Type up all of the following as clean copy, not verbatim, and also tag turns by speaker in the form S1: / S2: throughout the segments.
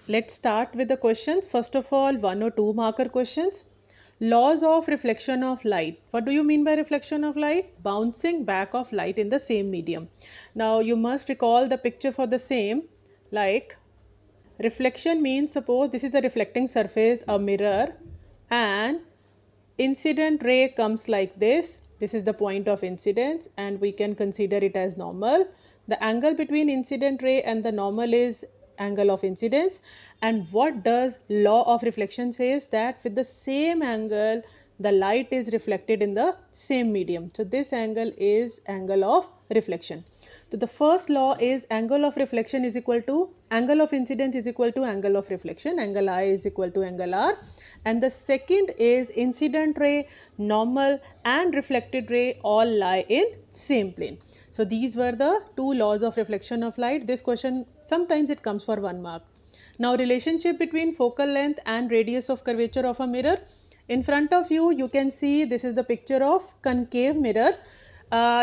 S1: Let's start with the questions. First of all, 1 or 2 marker questions. Laws of reflection of light. What do you mean by reflection of light? Bouncing back of light in the same medium. Now you must recall the picture for the same. Like reflection means, suppose this is a reflecting surface, a mirror, and incident ray comes like this is the point of incidence and we can consider it as normal. The angle between incident ray and the normal is angle of incidence. And what does law of reflection says? That with the same angle the light is reflected in the same medium. So this angle is angle of reflection. So the first law is angle of reflection is equal to angle of incidence is equal to angle of reflection. Angle I is equal to angle R. And the second is incident ray, normal and reflected ray all lie in same plane. So these were the two laws of reflection of light. This question sometimes it comes for 1 mark. Now relationship between focal length and radius of curvature of a mirror. In front of you, you can see this is the picture of concave mirror.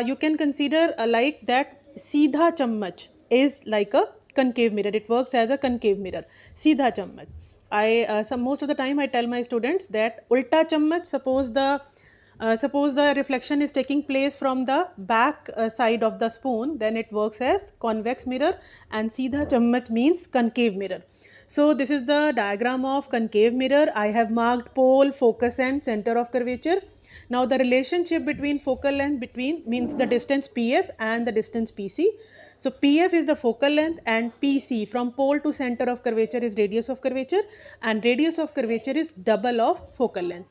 S1: You can consider like that सीधा चम्मच is like a concave mirror. It works as a concave mirror. सीधा चम्मच. Most of the time I tell my students that ulta चम्मच, suppose the reflection is taking place from the back side of the spoon, then it works as convex mirror, and सीधा चम्मच means concave mirror. So this is the diagram of concave mirror. I have marked pole, focus and center of curvature. Now the relationship between focal length means the distance PF and the distance PC. So PF is the focal length and PC from pole to center of curvature is radius of curvature, and radius of curvature is double of focal length.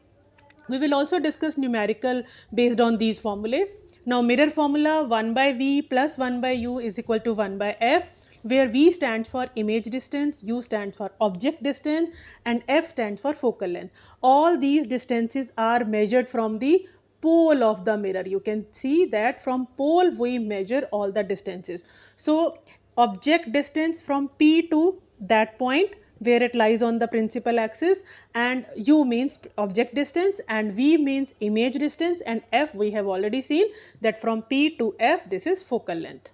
S1: We will also discuss numerical based on these formulae. Now mirror formula 1 by V plus 1 by U is equal to 1 by F, where V stands for image distance, U stands for object distance and F stands for focal length. All these distances are measured from the pole of the mirror. You can see that from pole we measure all the distances. So object distance from P to that point where it lies on the principal axis, and U means object distance and V means image distance, and F we have already seen that from P to F this is focal length.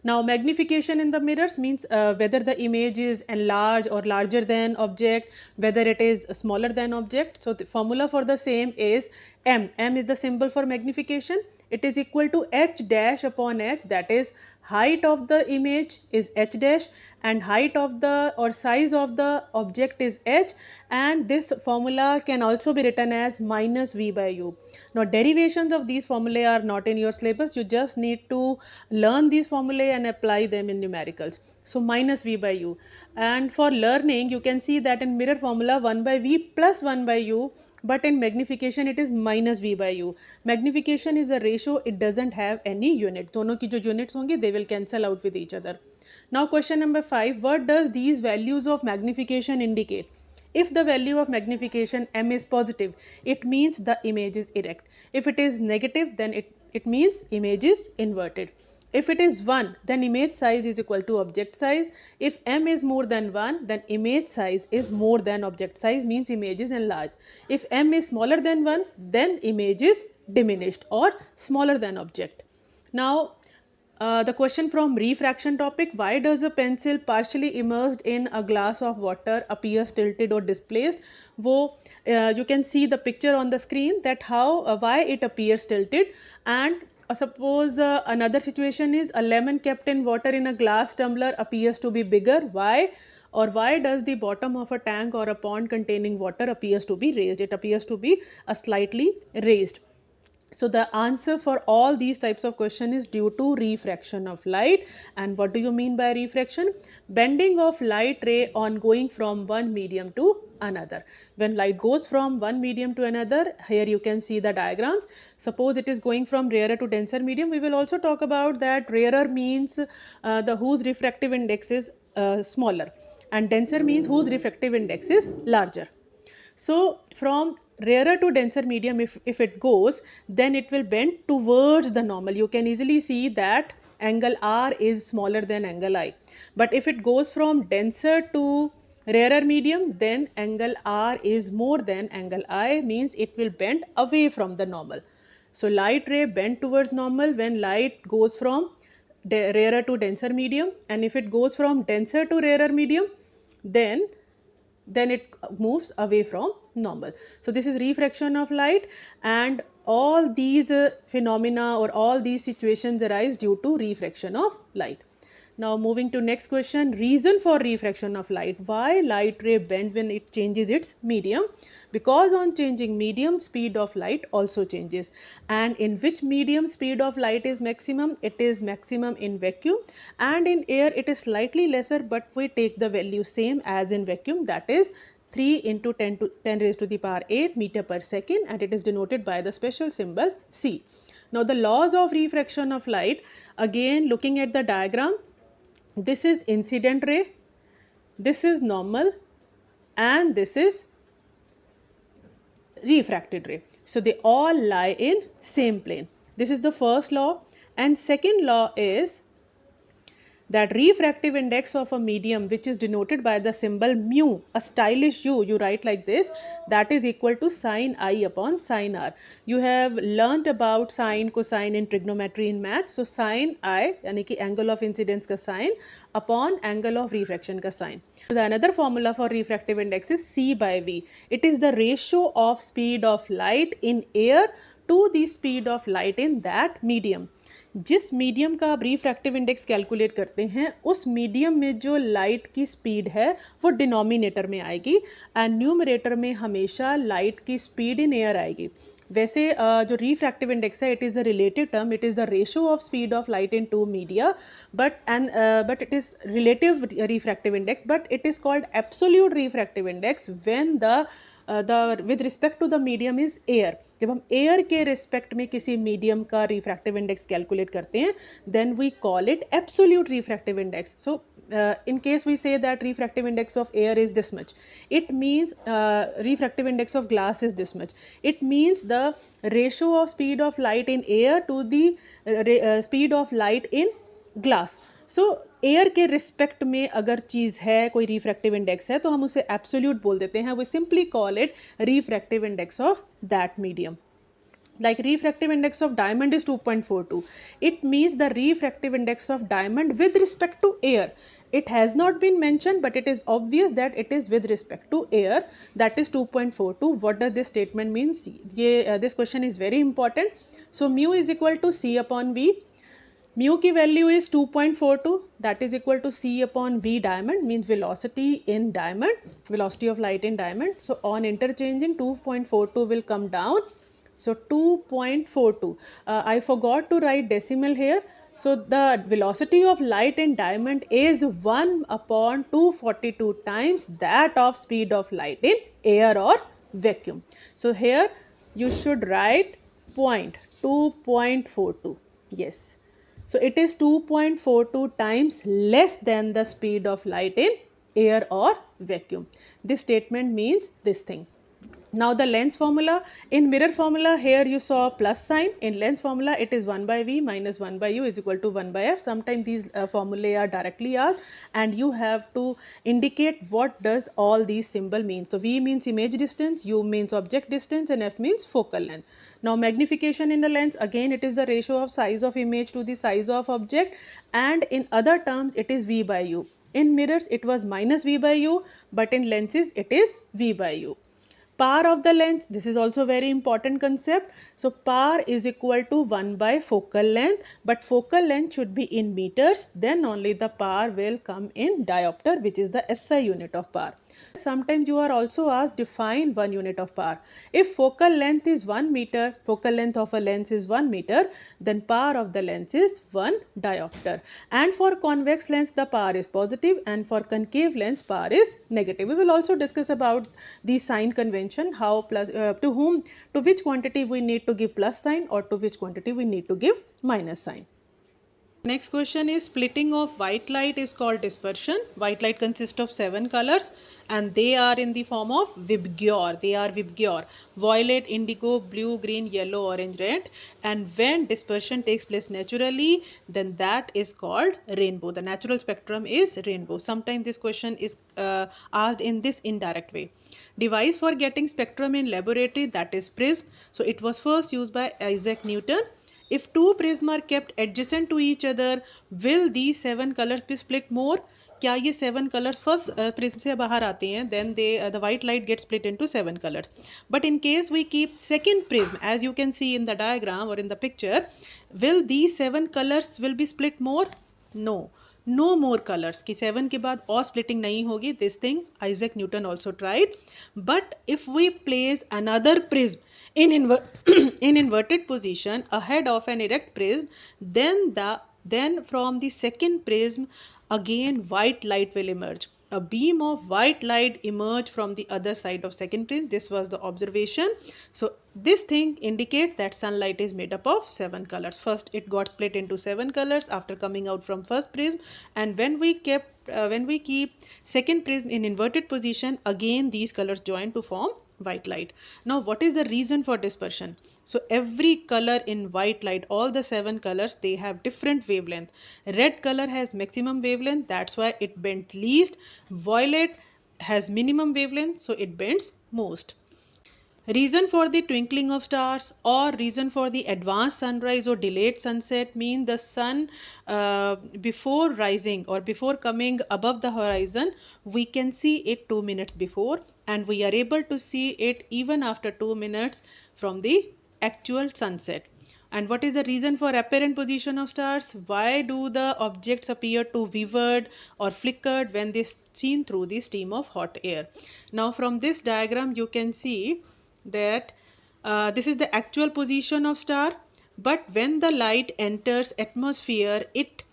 S1: Now magnification in the mirrors means whether the image is enlarged or larger than object, whether it is smaller than object. So the formula for the same is M. M is the symbol for magnification. It is equal to H dash upon H, that is height of the image is H dash and height of the or size of the object is H, and this formula can also be written as minus V by U. Now derivations of these formulae are not in your syllabus. You just need to learn these formulae and apply them in numericals. So minus V by U. And for learning you can see that in mirror formula 1 by V plus 1 by U, but in magnification it is minus V by U. Magnification is a ratio, it doesn't have any unit. दोनों की जो units होंगी they will cancel out with each other. Now question number 5, what does these values of magnification indicate? If the value of magnification M is positive, it means the image is erect. If it is negative, then it means image is inverted. If it is 1, then image size is equal to object size. If M is more than 1, then image size is more than object size, means image is enlarged. If M is smaller than 1, then image is diminished or smaller than object. Now the question from refraction topic, why does a pencil partially immersed in a glass of water appears tilted or displaced? You can see the picture on the screen that why it appears tilted. And suppose another situation is a lemon kept in water in a glass tumbler appears to be bigger. Why? Or why does the bottom of a tank or a pond containing water appears to be raised? It appears to be slightly raised. So the answer for all these types of question is due to refraction of light. And what do you mean by refraction? Bending of light ray on going from one medium to another. When light goes from one medium to another, here you can see the diagrams. Suppose it is going from rarer to denser medium. We will also talk about that rarer means whose refractive index is smaller, and denser means whose refractive index is larger. So from rarer to denser medium, if it goes, then it will bend towards the normal. You can easily see that angle R is smaller than angle I. But if it goes from denser to rarer medium, then angle R is more than angle I, means it will bend away from the normal. So light ray bend towards normal when light goes from rarer to denser medium, and if it goes from denser to rarer medium, then it moves away from normal. So this is refraction of light, and all these phenomena or all these situations arise due to refraction of light. Now moving to next question, reason for refraction of light. Why light ray bends when it changes its medium? Because on changing medium, speed of light also changes. And in which medium speed of light is maximum? It is maximum in vacuum, and in air it is slightly lesser, but we take the value same as in vacuum, that is 3 into 10 raised to the power 8 meter per second, and it is denoted by the special symbol C. Now the laws of refraction of light, again looking at the diagram, this is incident ray, this is normal, and this is refracted ray. So they all lie in same plane. This is the first law, and second law is that refractive index of a medium, which is denoted by the symbol mu, a stylish u, you write like this, that is equal to sine I upon sine r. You have learnt about sine, cosine in trigonometry in math. So sine I यानी कि angle of incidence का sine upon angle of refraction का sine. The another formula for refractive index is C by V. It is the ratio of speed of light in air to the speed of light in that medium. जिस medium का आप refractive index calculate करते हैं, उस medium में जो light की speed है वो डिनोमिनेटर में आएगी, एंड न्यूमरेटर में हमेशा लाइट की स्पीड इन एयर आएगी. वैसे जो रिफ्रैक्टिव इंडेक्स है, it is a relative term, it is the ratio of speed of light in two media, but it is relative refractive index, but it is called absolute refractive index when with respect to the medium is air. जब हम air के respect में किसी medium का refractive index calculate करते हैं, then we call it absolute refractive index. So in case we say that refractive index of air is this much, it means refractive index of glass is this much. It means the ratio of speed of light in air to the speed of light in glass. So air के respect में अगर चीज़ है, कोई refractive index है, तो हम उसे absolute बोल देते हैं. We simply call it refractive index of that medium. Like refractive index of diamond is 2.42. It means the refractive index of diamond with respect to air. It has not been mentioned, but it is obvious that it is with respect to air. That is 2.42. What does this statement mean? This question is very important. So mu is equal to C upon V. Mu की value is 2.42. That is equal to C upon V diamond, means velocity in diamond, velocity of light in diamond. So on interchanging, 2.42 will come down. So 2.42. I forgot to write decimal here. So the velocity of light in diamond is 1 upon 242 times that of speed of light in air or vacuum. So here you should write 2.42. Yes. So it is 2.42 times less than the speed of light in air or vacuum. This statement means this thing. Now the lens formula, in mirror formula here you saw plus sign, in lens formula it is 1 by V minus 1 by U is equal to 1 by F. Sometimes these formulae are directly asked, and you have to indicate what does all these symbol means. So V means image distance, U means object distance, and F means focal length. Now magnification in the lens, again it is the ratio of size of image to the size of object, and in other terms it is V by U. In mirrors it was minus V by U, but in lenses it is V by U. Power of the lens, this is also very important concept. So power is equal to 1 by focal length, but focal length should be in meters, then only the power will come in diopter, which is the SI unit of power. Sometimes you are also asked define 1 unit of power. If focal length is 1 meter, focal length of a lens is 1 meter, then power of the lens is 1 diopter. And for convex lens the power is positive, and for concave lens power is negative. We will also discuss about the sign convention, how plus to which quantity we need to give plus sign, or to which quantity we need to give minus sign. Next question is splitting of white light is called dispersion. White light consists of 7 colors, and they are in the form of VIBGYOR. They are VIBGYOR: violet, indigo, blue, green, yellow, orange, red. And when dispersion takes place naturally, then that is called rainbow. The natural spectrum is rainbow. Sometimes this question is asked in this indirect way. Device for getting spectrum in laboratory, that is prism. So it was first used by Isaac Newton. If two prisms are kept adjacent to each other, will these 7 colors be split more? क्या ये 7 colors first prism से बाहर आते हैं, then the white light gets split into 7 colors. But in case we keep second prism, as you can see in the diagram or in the picture, will these 7 colors will be split more? No. No more colors कि 7 के बाद और splitting नहीं होगी. This thing Isaac Newton also tried. But if we place another prism in in inverted position ahead of an erect prism, then from the second prism again white light will emerge. A beam of white light emerged from the other side of second prism. This was the observation. So this thing indicates that sunlight is made up of 7 colors. First it got split into 7 colors after coming out from first prism, and when we keep second prism in inverted position, again these colors join to form white light. Now what is the reason for dispersion? So every color in white light, all the 7 colors, they have different wavelength. Red color has maximum wavelength, that's why it bends least. Violet has minimum wavelength, so it bends most. Reason for the twinkling of stars or reason for the advanced sunrise or delayed sunset mean the sun before rising or before coming above the horizon, we can see it 2 minutes before, and we are able to see it even after 2 minutes from the actual sunset. And what is the reason for apparent position of stars? Why do the objects appear to wavered or flickered when they seen through the stream of hot air? Now from this diagram you can see that this is the actual position of star, but when the light enters atmosphere, it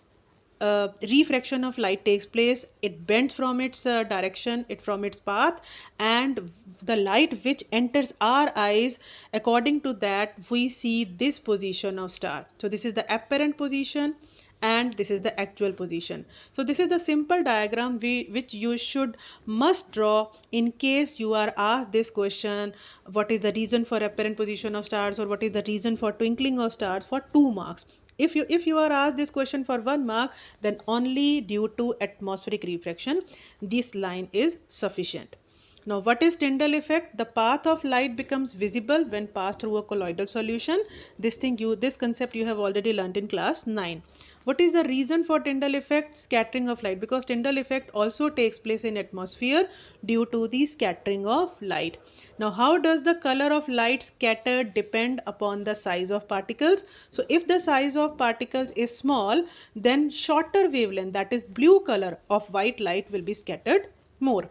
S1: refraction of light takes place. It bends from its direction, from its path, and the light which enters our eyes, according to that we see this position of star. So this is the apparent position and this is the actual position. So this is the simple diagram which you must draw in case you are asked this question, what is the reason for apparent position of stars or what is the reason for twinkling of stars, for 2 marks. If you are asked this question for 1 mark, then only due to atmospheric refraction this line is sufficient. Now what is Tyndall effect? The path of light becomes visible when passed through a colloidal solution. This concept you have already learned in class 9. What is the reason for Tyndall effect? Scattering of light, because Tyndall effect also takes place in atmosphere due to the scattering of light. Now how does the color of light scattered depend upon the size of particles? So if the size of particles is small, then shorter wavelength, that is blue color of white light, will be scattered more.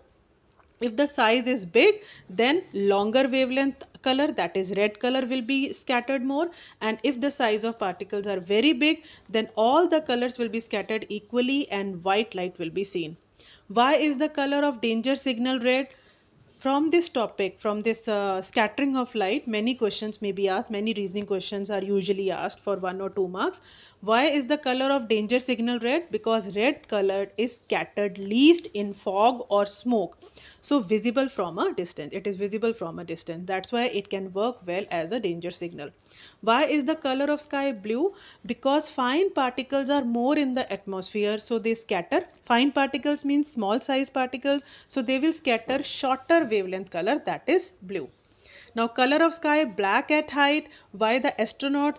S1: If the size is big, then longer wavelength color, that is red color, will be scattered more. And if the size of particles are very big, then all the colors will be scattered equally and white light will be seen. Why is the color of danger signal red? From this topic, from this scattering of light, many questions may be asked. Many reasoning questions are usually asked for 1 or 2 marks. Why is the color of danger signal red? Because red color is scattered least in fog or smoke, so visible from a distance. It is visible from a distance. That's why it can work well as a danger signal. Why is the color of sky blue? Because fine particles are more in the atmosphere, so they scatter. Fine particles means small size particles, so they will scatter shorter wavelength color, that is blue. Now color of sky black at height. Why the astronaut,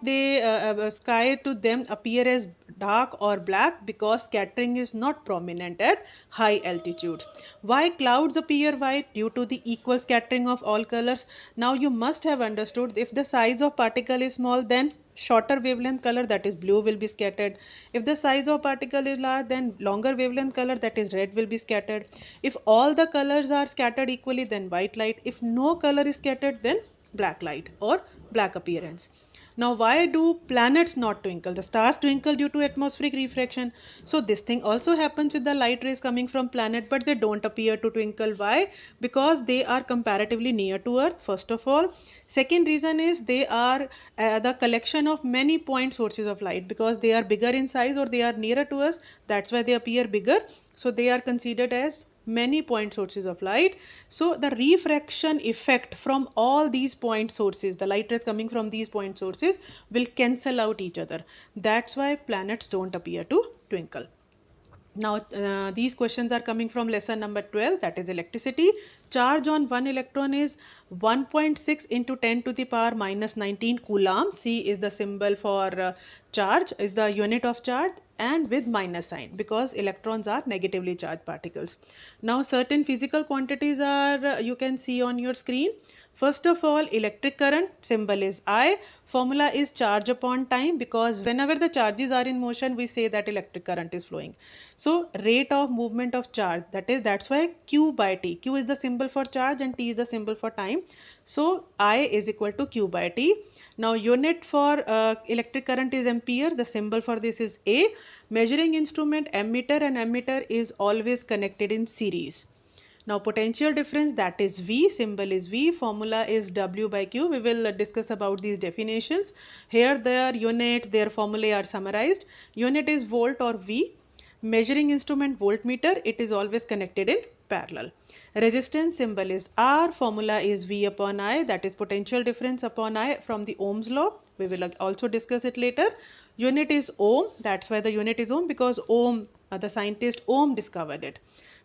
S1: sky to them appear as dark or black? Because scattering is not prominent at high altitudes. Why clouds appear white? Due to the equal scattering of all colors. Now you must have understood, if the size of particle is small, then shorter wavelength color, that is blue, will be scattered. If the size of particle is large, then longer wavelength color, that is red, will be scattered. If all the colors are scattered equally, then white light. If no color is scattered, then black light or black appearance. Now why do planets not twinkle? The stars twinkle due to atmospheric refraction. So this thing also happens with the light rays coming from planet, but they don't appear to twinkle. Why? Because they are comparatively near to Earth, first of all. Second reason is they are the collection of many point sources of light, because they are bigger in size or they are nearer to us. That's why they appear bigger. So they are considered as many point sources of light. So the refraction effect from all these point sources, the light rays coming from these point sources, will cancel out each other. That's why planets don't appear to twinkle. Now these questions are coming from lesson number 12, that is electricity. Charge on one electron is 1.6 into 10 to the power minus 19 coulomb. C is the symbol for charge, is the unit of charge, and with minus sign because electrons are negatively charged particles. Now certain physical quantities are you can see on your screen. First of all, electric current, symbol is I, formula is charge upon time, because whenever the charges are in motion, we say that electric current is flowing. So rate of movement of charge, that's why Q by T. Q is the symbol for charge and T is the symbol for time. So I is equal to Q by T. Now unit for electric current is ampere. The symbol for this is A. Measuring instrument ammeter, and ammeter is always connected in series. Now potential difference, that is V, symbol is V, formula is W by Q. We will discuss about these definitions. Here their units, their formulae are summarized. Unit is volt or V. Measuring instrument voltmeter, it is always connected in parallel. Resistance symbol is R, formula is V upon I, that is potential difference upon I from the Ohm's law. We will also discuss it later. Unit is ohm, that's why the unit is ohm, because ohm, the scientist Ohm discovered it.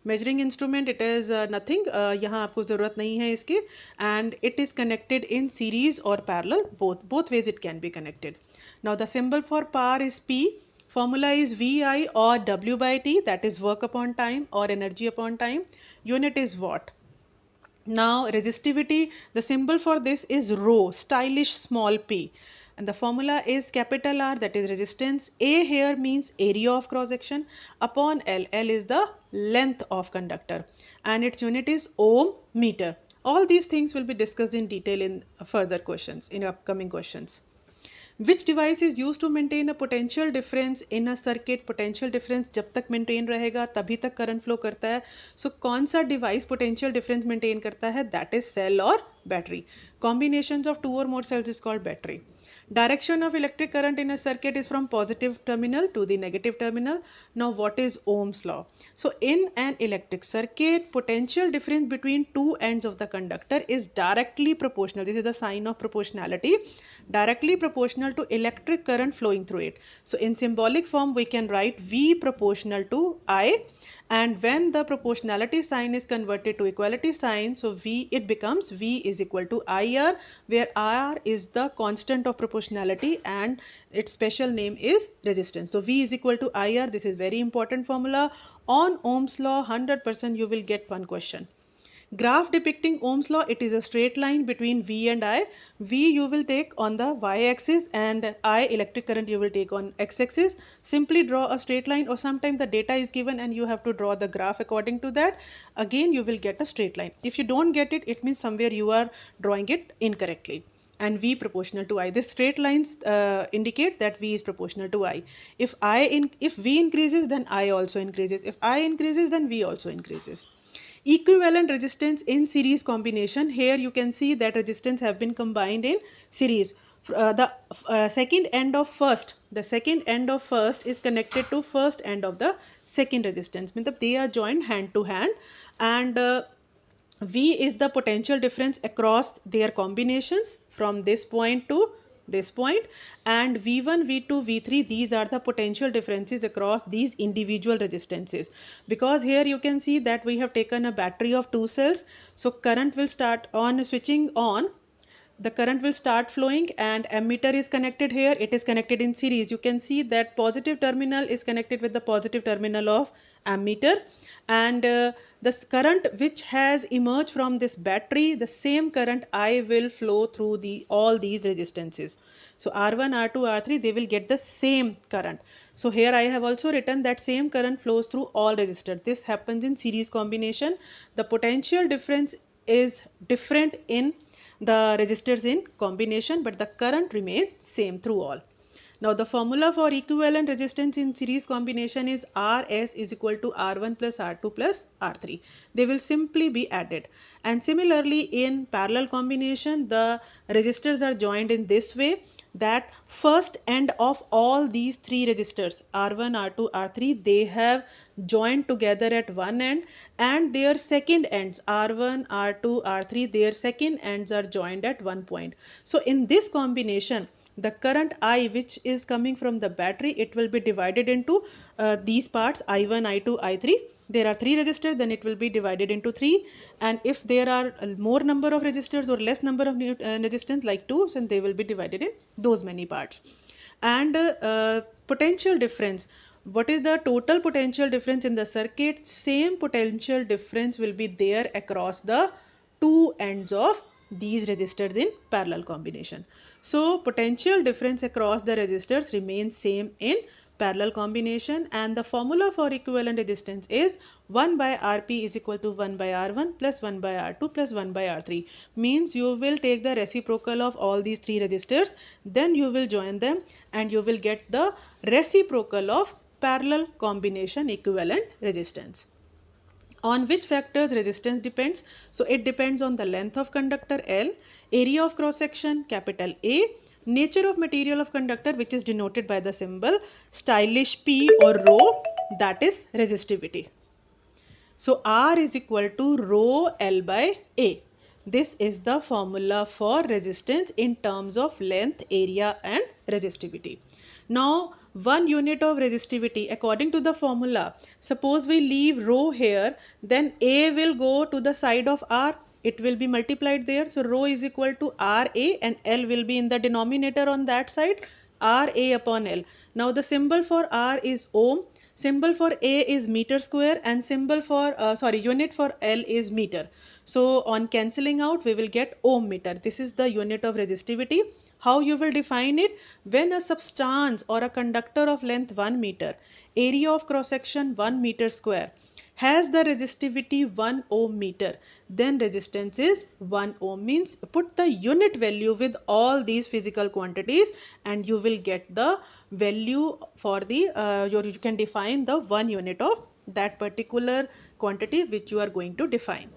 S1: Measuring instrument, it is nothing, यहाँ आपको ज़रूरत नहीं है इसके, and it is connected in series or parallel, both ways it can be connected. Now the symbol for power is P, formula is VI or W by T, that is work upon time or energy upon time. Unit is watt. Now resistivity, the symbol for this is rho, stylish small p, and the formula is capital R, that is resistance. A here means area of cross section upon L. L is the length of conductor and its unit is ohm meter. All these things will be discussed in detail in further questions, in upcoming questions. Which device is used to maintain a potential difference in a circuit? Potential difference जब तक maintain रहेगा तभी तक current flow करता है. So कौन सा device potential difference maintain करता है? That is cell or battery. Combinations of two or more cells is called battery. Direction of electric current in a circuit is from positive terminal to the negative terminal. Now what is Ohm's law? So in an electric circuit, potential difference between two ends of the conductor is directly proportional. This is the sign of proportionality. Directly proportional to electric current flowing through it. So in symbolic form we can write V proportional to I, and when the proportionality sign is converted to equality sign, so V, it becomes V is equal to IR, where IR is the constant of proportionality and its special name is resistance. So V is equal to IR. This is very important formula. On Ohm's law, 100% you will get one question. Graph depicting Ohm's law, it is a straight line between V and I. V you will take on the y-axis and I, electric current, you will take on x-axis. Simply draw a straight line, or sometimes the data is given and you have to draw the graph according to that. Again you will get a straight line. If you don't get it, it means somewhere you are drawing it incorrectly. And V proportional to I. This straight lines indicate that V is proportional to I. If V increases, then I also increases. If I increases, then V also increases. Equivalent resistance in series combination. Here you can see that resistance have been combined in series. The second end of first is connected to first end of the second resistance. Means they are joined hand to hand, and V is the potential difference across their combinations from this point to this point, and V1, V2, V3, these are the potential differences across these individual resistances. Because here you can see that we have taken a battery of two cells, so current will start on switching on, the current will start flowing, and ammeter is connected here, it is connected in series. You can see that positive terminal is connected with the positive terminal of ammeter, and the current which has emerged from this battery, the same current I will flow through all these resistances. So R1, R2, R3, they will get the same current. So here I have also written that same current flows through all resistors. This happens in series combination. The potential difference is different in the resistors in combination, but the current remains same through all. Now the formula for equivalent resistance in series combination is Rs is equal to R1 plus R2 plus R3. They will simply be added. And similarly in parallel combination, the resistors are joined in this way that first end of all these three resistors, R1, R2, R3, they have joined together at one end, and their second ends, R1, R2, R3, their second ends are joined at one point. So in this combination, the current I which is coming from the battery, it will be divided into these parts, I1, I2, I3. There are 3 resistors, then it will be divided into 3. And if there are more number of resistors or less number of resistance like 2, then they will be divided in those many parts. And potential difference, what is the total potential difference in the circuit? Same potential difference will be there across the two ends of these resistors in parallel combination. So potential difference across the resistors remains same in parallel combination, and the formula for equivalent resistance is 1 by Rp is equal to 1 by R1 plus 1 by R2 plus 1 by R3. Means you will take the reciprocal of all these 3 resistors, then you will join them and you will get the reciprocal of parallel combination equivalent resistance. On which factors resistance depends? So it depends on the length of conductor L, area of cross section capital A, nature of material of conductor which is denoted by the symbol stylish P or rho, that is resistivity. So R is equal to rho L by A. This is the formula for resistance in terms of length, area and resistivity. Now 1 unit of resistivity according to the formula, suppose we leave rho here, then A will go to the side of R, it will be multiplied there. So rho is equal to RA and L will be in the denominator on that side, RA upon L. Now the symbol for R is ohm, symbol for A is meter square, and symbol for unit for L is meter. So on cancelling out we will get ohm meter. This is the unit of resistivity. How you will define it? When a substance or a conductor of length 1 meter, area of cross section 1 meter square, has the resistivity 1 ohm meter, then resistance is 1 ohm. Means put the unit value with all these physical quantities and you will get the value for the you can define the 1 unit of that particular quantity which you are going to define.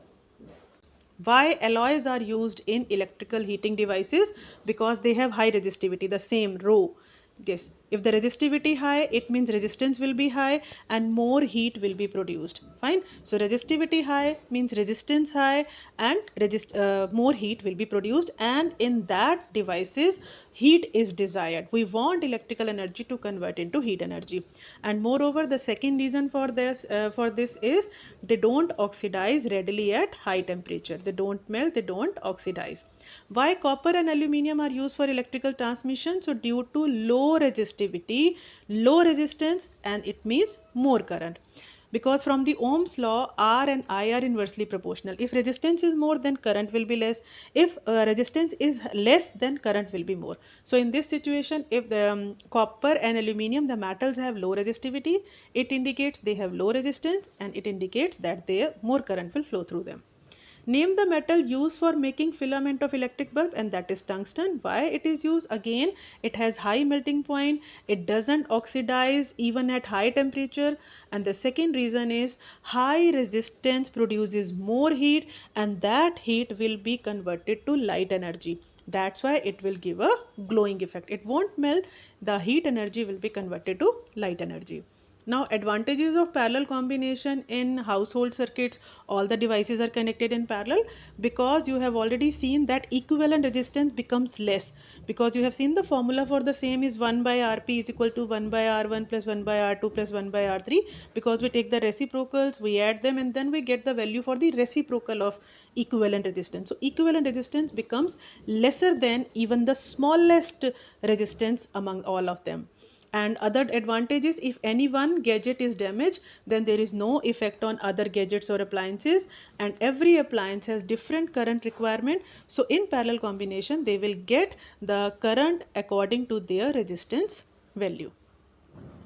S1: Why alloys are used in electrical heating devices? Because they have high resistivity, the same rho. Yes, if the resistivity high, it means resistance will be high and more heat will be produced. Fine. So resistivity high means resistance high and more heat will be produced, and in that devices heat is desired. We want electrical energy to convert into heat energy. And moreover, the second reason for this is they don't oxidize readily at high temperature. They don't melt, they don't oxidize. Why copper and aluminium are used for electrical transmission? So due to low resistivity, low resistance, and it means more current. Because from the Ohm's law, R and I are inversely proportional. If resistance is more, then current will be less. If resistance is less, then current will be more. So in this situation, if the copper and aluminium, the metals have low resistivity, it indicates they have low resistance and it indicates that more current will flow through them. Name the metal used for making filament of electric bulb, and that is tungsten. Why it is used? Again, it has high melting point, it doesn't oxidize even at high temperature, and the second reason is high resistance produces more heat and that heat will be converted to light energy. That's why it will give a glowing effect. It won't melt, the heat energy will be converted to light energy. Now advantages of parallel combination in household circuits, all the devices are connected in parallel, because you have already seen that equivalent resistance becomes less, because you have seen the formula for the same is 1 by Rp is equal to 1 by R1 plus 1 by R2 plus 1 by R3, because we take the reciprocals, we add them and then we get the value for the reciprocal of equivalent resistance. So equivalent resistance becomes lesser than even the smallest resistance among all of them. And other advantages, if any one gadget is damaged, then there is no effect on other gadgets or appliances, and every appliance has different current requirement. So in parallel combination, they will get the current according to their resistance value.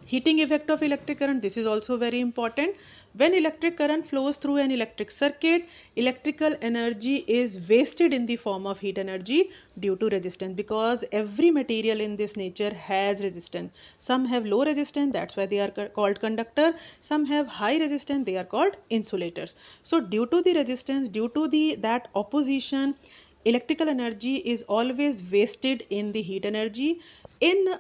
S1: Heating effect of electric current, this is also very important. When electric current flows through an electric circuit, electrical energy is wasted in the form of heat energy due to resistance, because every material in this nature has resistance. Some have low resistance, that's why they are called conductor. Some have high resistance, they are called insulators. So due to the resistance, due to that opposition, electrical energy is always wasted in the heat energy. In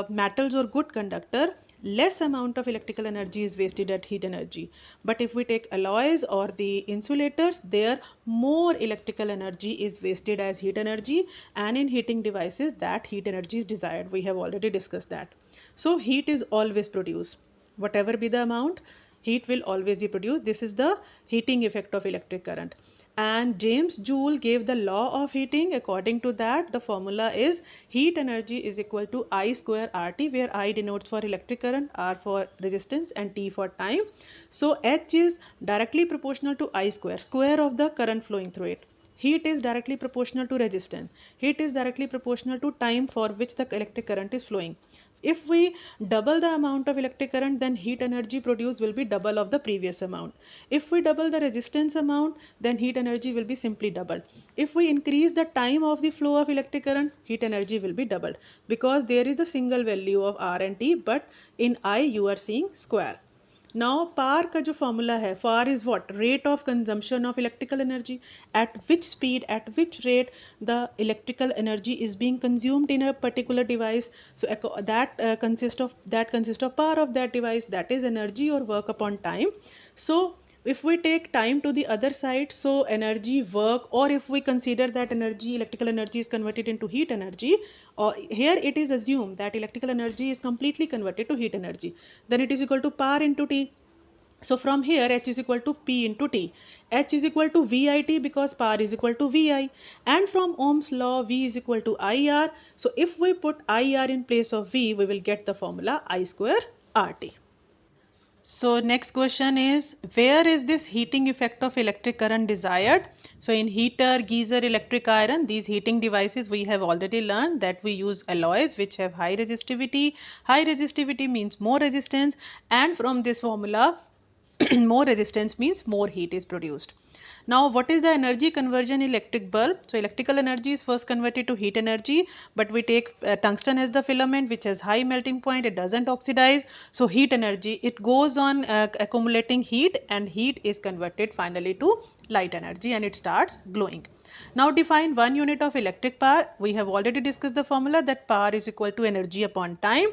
S1: metals or good conductor, less amount of electrical energy is wasted at heat energy. But if we take alloys or the insulators, there more electrical energy is wasted as heat energy, and in heating devices that heat energy is desired. We have already discussed that. So heat is always produced. Whatever be the amount, heat will always be produced. This is the heating effect of electric current. And James Joule gave the law of heating. According to that, the formula is heat energy is equal to I square RT, where I denotes for electric current, R for resistance, and T for time. So H is directly proportional to I square, square of the current flowing through it. Heat is directly proportional to resistance. Heat is directly proportional to time for which the electric current is flowing. If we double the amount of electric current, then heat energy produced will be double of the previous amount. If we double the resistance amount, then heat energy will be simply doubled. If we increase the time of the flow of electric current, heat energy will be doubled, because there is a single value of R and T, but in I you are seeing square. Now power का जो formula है, power is what, rate of consumption of electrical energy, at which speed, at which rate the electrical energy is being consumed in a particular device. So that consists of power of that device, that is energy or work upon time. So if we take time to the other side, so energy, work, or if we consider that energy, electrical energy is converted into heat energy, or here it is assumed that electrical energy is completely converted to heat energy, then it is equal to power into T. So from here H is equal to P into T. H is equal to VIT because power is equal to VI, and from Ohm's law V is equal to IR. So if we put IR in place of V, we will get the formula I square RT. So next question is, where is this heating effect of electric current desired? So in heater, geyser, electric iron, these heating devices, we have already learned that we use alloys which have high resistivity. High resistivity means more resistance, and from this formula more resistance means more heat is produced. Now what is the energy conversion in electric bulb? So electrical energy is first converted to heat energy, but we take tungsten as the filament which has high melting point, it doesn't oxidize. So heat energy, it goes on accumulating heat, and heat is converted finally to light energy and it starts glowing. Now define 1 unit of electric power. We have already discussed the formula that power is equal to energy upon time,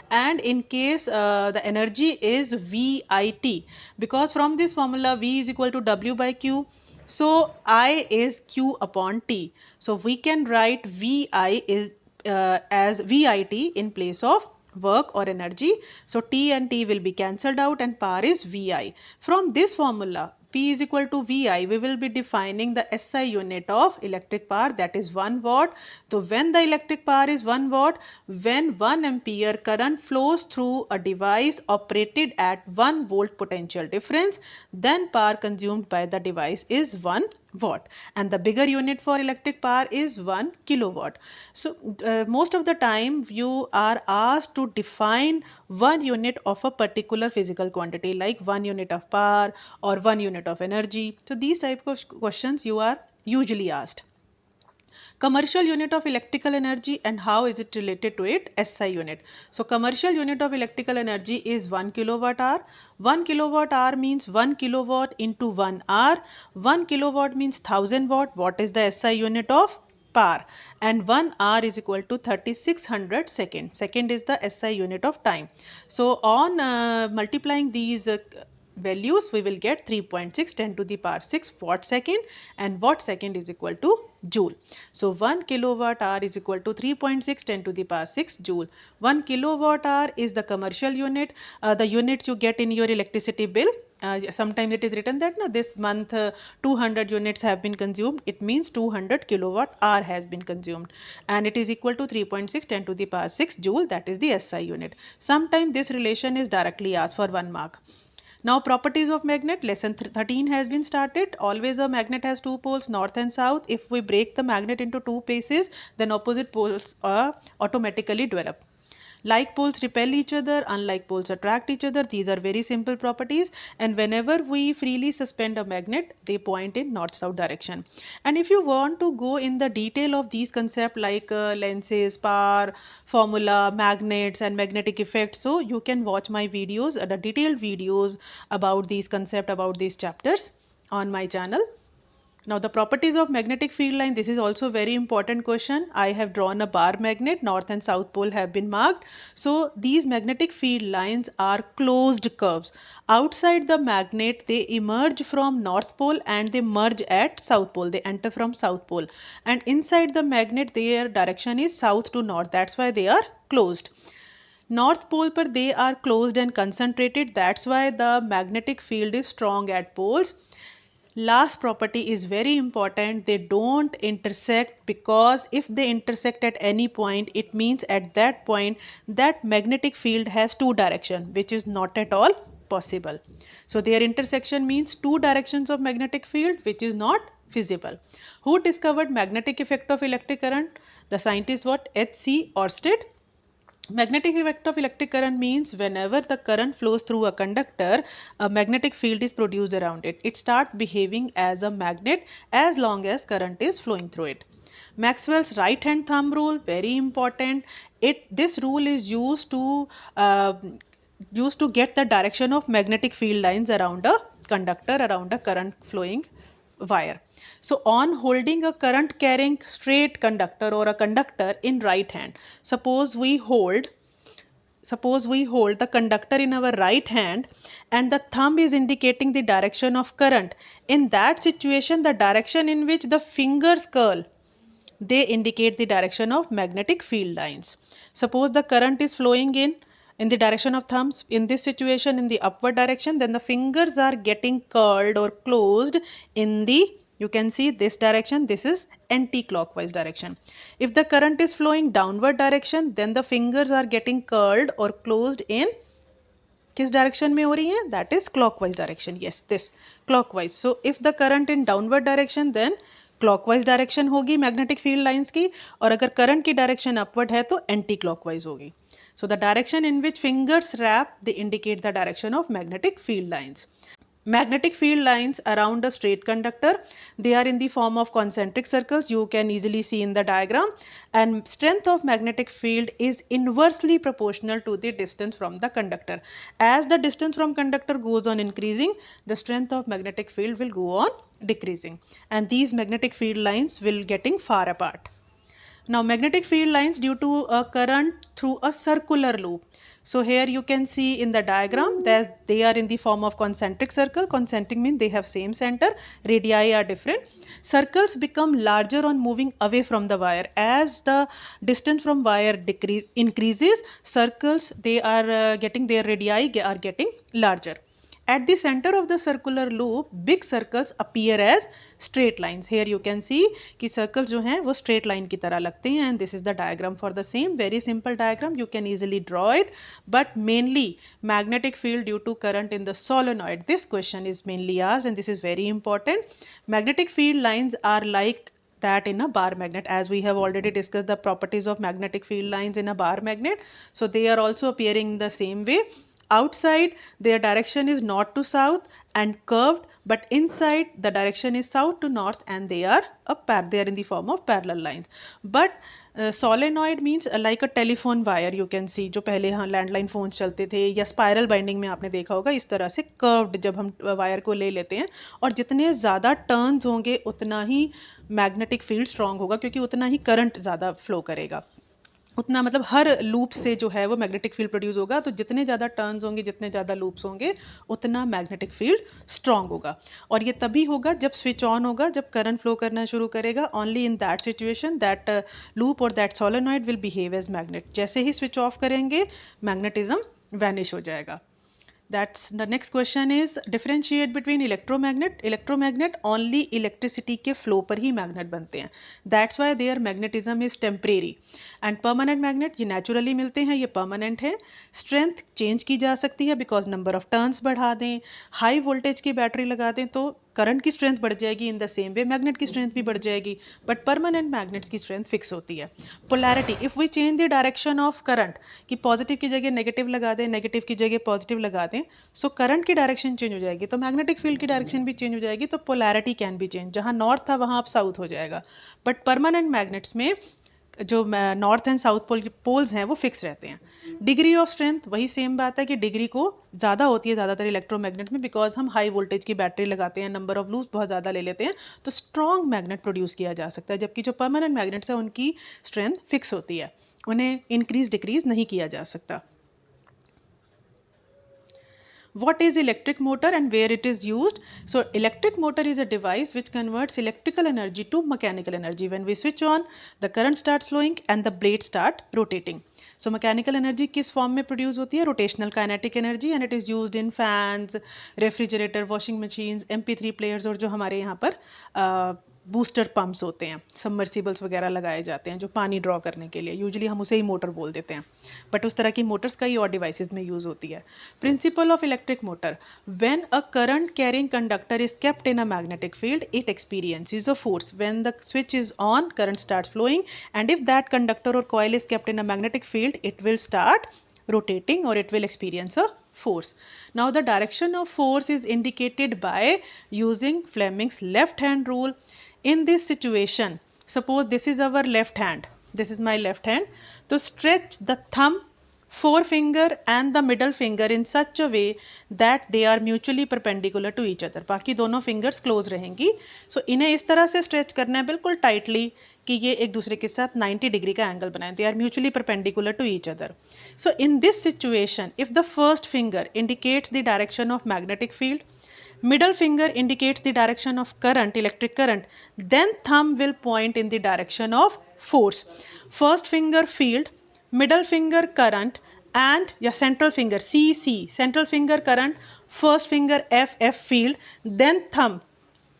S1: and in case the energy is VIT, because from this formula V is equal to W by Q, so I is Q upon T. So we can write VI is as VIT in place of work or energy. So T and T will be cancelled out and power is VI. From this formula P is equal to VI, we will be defining the SI unit of electric power, that is 1 watt. So when the electric power is 1 watt, when 1 ampere current flows through a device operated at 1 volt potential difference, then power consumed by the device is 1 watt, and the bigger unit for electric power is 1 kilowatt. So most of the time you are asked to define 1 unit of a particular physical quantity, like 1 unit of power or 1 unit of energy. So these type of questions you are usually asked. Commercial unit of electrical energy, and how is it related to it? SI unit. So commercial unit of electrical energy is 1 kilowatt hour. 1 kilowatt hour means 1 kilowatt into 1 hour. 1 kilowatt means 1000 watt. What is the SI unit of power? And 1 hour is equal to 3600 second. Second is the SI unit of time. So on multiplying these values, we will get 3.6 10 to the power 6 watt second, and watt second is equal to joule. So 1 kilowatt hour is equal to 3.6 10 to the power 6 joule. 1 kilowatt hour is the commercial unit, the units you get in your electricity bill. Sometimes it is written that this month 200 units have been consumed. It means 200 kilowatt hour has been consumed, and it is equal to 3.6 10 to the power 6 joule. That is the SI unit. Sometimes this relation is directly asked for 1 mark. Now properties of magnet, lesson 13 has been started. Always a magnet has two poles, north and south. If we break the magnet into two pieces, then opposite poles automatically develop. Like poles repel each other, unlike poles attract each other. These are very simple properties, and whenever we freely suspend a magnet, they point in north-south direction. And if you want to go in the detail of these concepts like lenses, power, formula, magnets and magnetic effects, so you can watch my videos, the detailed videos about these concepts, about these chapters on my channel. Now the properties of magnetic field line, this is also very important question. I have drawn a bar magnet, north and south pole have been marked. So these magnetic field lines are closed curves. Outside the magnet, they emerge from north pole and they merge at south pole. They enter from south pole. And inside the magnet, their direction is south to north. That's why they are closed. North pole पर they are closed and concentrated. That's why the magnetic field is strong at poles. Last property is very important. They don't intersect, because if they intersect at any point, it means at that point that magnetic field has two directions, which is not at all possible. So their intersection means two directions of magnetic field, which is not feasible. Who discovered magnetic effect of electric current? The scientist what? H.C. Oersted. Magnetic effect of electric current means whenever the current flows through a conductor, a magnetic field is produced around it. It starts behaving as a magnet as long as current is flowing through it. Maxwell's right hand thumb rule, very important. This rule is uh, used to get the direction of magnetic field lines around a conductor, around a current flowing wire. So on holding a current carrying straight conductor or a conductor in right hand, suppose we hold the conductor in our right hand and the thumb is indicating the direction of current. In that situation, the direction in which the fingers curl, they indicate the direction of magnetic field lines. Suppose the current is flowing in the direction of thumbs, in this situation in the upward direction, then the fingers are getting curled or closed in the, you can see this direction, this is anti-clockwise direction. If the current is flowing downward direction, then the fingers are getting curled or closed in किस direction में हो रही है? That is clockwise direction. Yes, this clockwise. So if the current in downward direction, then clockwise direction होगी magnetic field lines की, और अगर current की डायरेक्शन अपवर्ड है तो एंटी क्लॉकवाइज होगी. So the direction in which fingers wrap, they indicate the direction of magnetic field lines. Magnetic field lines around a straight conductor, they are in the form of concentric circles. You can easily see in the diagram. And strength of magnetic field is inversely proportional to the distance from the conductor. As the distance from conductor goes on increasing, the strength of magnetic field will go on decreasing. And these magnetic field lines will getting far apart. Now magnetic field lines due to a current through a circular loop. So here you can see in the diagram that they are in the form of concentric circle. Concentric means they have same center, radii are different. Circles become larger on moving away from the wire. As the distance from wire increases, circles, they are getting their radii are getting larger. At the center of the circular loop, big circles appear as straight lines. Here you can see कि circles जो हैं वो straight line की तरह लगते हैं, and this is the diagram for the same. Very simple diagram, you can easily draw it. But mainly magnetic field due to current in the solenoid. This question is mainly asked, and this is very important. Magnetic field lines are like that in a bar magnet, as we have already discussed the properties of magnetic field lines in a bar magnet. So they are also appearing in the same way. Outside, their direction is north to south and curved, but inside the direction is south to north, and they are in the form of parallel lines. But solenoid means like a telephone wire. You can see जो पहले हाँ landline phone चलते थे या spiral binding में आपने देखा होगा, इस तरह से कर्व्ड जब हम वायर को ले लेते हैं, और जितने ज़्यादा टर्न्स होंगे उतना ही मैग्नेटिक फील्ड स्ट्रांग होगा, क्योंकि उतना ही करंट ज़्यादा फ्लो करेगा, उतना मतलब हर लूप से जो है वो मैग्नेटिक फील्ड प्रोड्यूस होगा. तो जितने ज़्यादा टर्न्स होंगे, जितने ज़्यादा लूप्स होंगे, उतना मैग्नेटिक फील्ड स्ट्रांग होगा. और ये तभी होगा जब स्विच ऑन होगा, जब करंट फ्लो करना शुरू करेगा. Only in that situation that loop और that solenoid will behave as magnet. जैसे ही स्विच ऑफ करेंगे, मैग्नेटिज्म वैनिश हो जाएगा. That's the next question is differentiate between electromagnet. Electromagnet only electricity के flow पर ही magnet बनते हैं. That's why their magnetism is temporary. And permanent magnet ये naturally मिलते हैं, ये permanent है. Strength change की जा सकती है because number of turns बढ़ा दें, high voltage की बैटरी लगा दें तो करंट की स्ट्रेंथ बढ़ जाएगी. In the same way magnet की स्ट्रेंथ भी बढ़ जाएगी, बट परमानेंट मैग्नेट्स की स्ट्रेंथ फिक्स होती है. Polarity, if we change the direction of current, कि पॉजिटिव की जगह नेगेटिव लगा दें, नेगेटिव की जगह पॉजिटिव लगा दें, सो करंट की डायरेक्शन चेंज हो जाएगी, तो मैग्नेटिक फील्ड की डायरेक्शन भी चेंज हो जाएगी. तो पोलैरिटी कैन बी चेंज, जहाँ नॉर्थ था वहाँ अब साउथ हो जाएगा. बट परमानेंट मैग्नेट्स में जो नॉर्थ एंड साउथ पोल्स हैं वो फिक्स रहते हैं. डिग्री ऑफ स्ट्रेंथ वही सेम बात है कि डिग्री को ज़्यादा होती है ज़्यादातर इलेक्ट्रोमैग्नेट में, बिकॉज हम हाई वोल्टेज की बैटरी लगाते हैं, नंबर ऑफ लूप्स बहुत ज़्यादा ले लेते हैं, तो स्ट्रॉन्ग मैग्नेट प्रोड्यूस किया जा सकता है. जबकि जो परमानेंट मैग्नेट्स हैं उनकी स्ट्रेंथ फिक्स होती है, उन्हें इंक्रीज डिक्रीज नहीं किया जा सकता. What is electric motor and where it is used? So electric motor is a device which converts electrical energy to mechanical energy. When we switch on, the current starts flowing and the blades start rotating. So mechanical energy किस form में produce होती है? Rotational kinetic energy, and it is used in fans, refrigerator, washing machines, MP3 players, और जो हमारे यहाँ पर booster pumps होते हैं, सबमर्सिबल्स वगैरह लगाए जाते हैं जो पानी ड्रॉ करने के लिए, यूजुअली हम उसे ही मोटर बोल देते हैं, बट उस तरह की मोटर्स कई और डिवाइसेस में यूज़ होती है. Principle of electric motor: when a current carrying conductor is kept in a magnetic field, it experiences a force. When the switch is on, current starts flowing, and if that conductor और coil is kept in a magnetic field, it will start rotating or it will experience a force. Now the direction of force is indicated by using Fleming's left hand rule. In this situation, suppose this is our left hand, this is my left hand, to stretch the thumb, forefinger and the middle finger in such a way that they are mutually perpendicular to each other. बाकी दोनों fingers close रहेंगी. So इन्हें इस तरह से stretch करना है बिल्कुल tightly कि ये एक दूसरे के साथ 90 डिग्री का एंगल बनाएं. They are mutually perpendicular to each other. So in this situation, if the first finger indicates the direction of magnetic field, middle finger indicates the direction of current, electric current, then thumb will point in the direction of force. First finger field, middle finger current, and your central finger CC, central finger current, first finger FF field, then thumb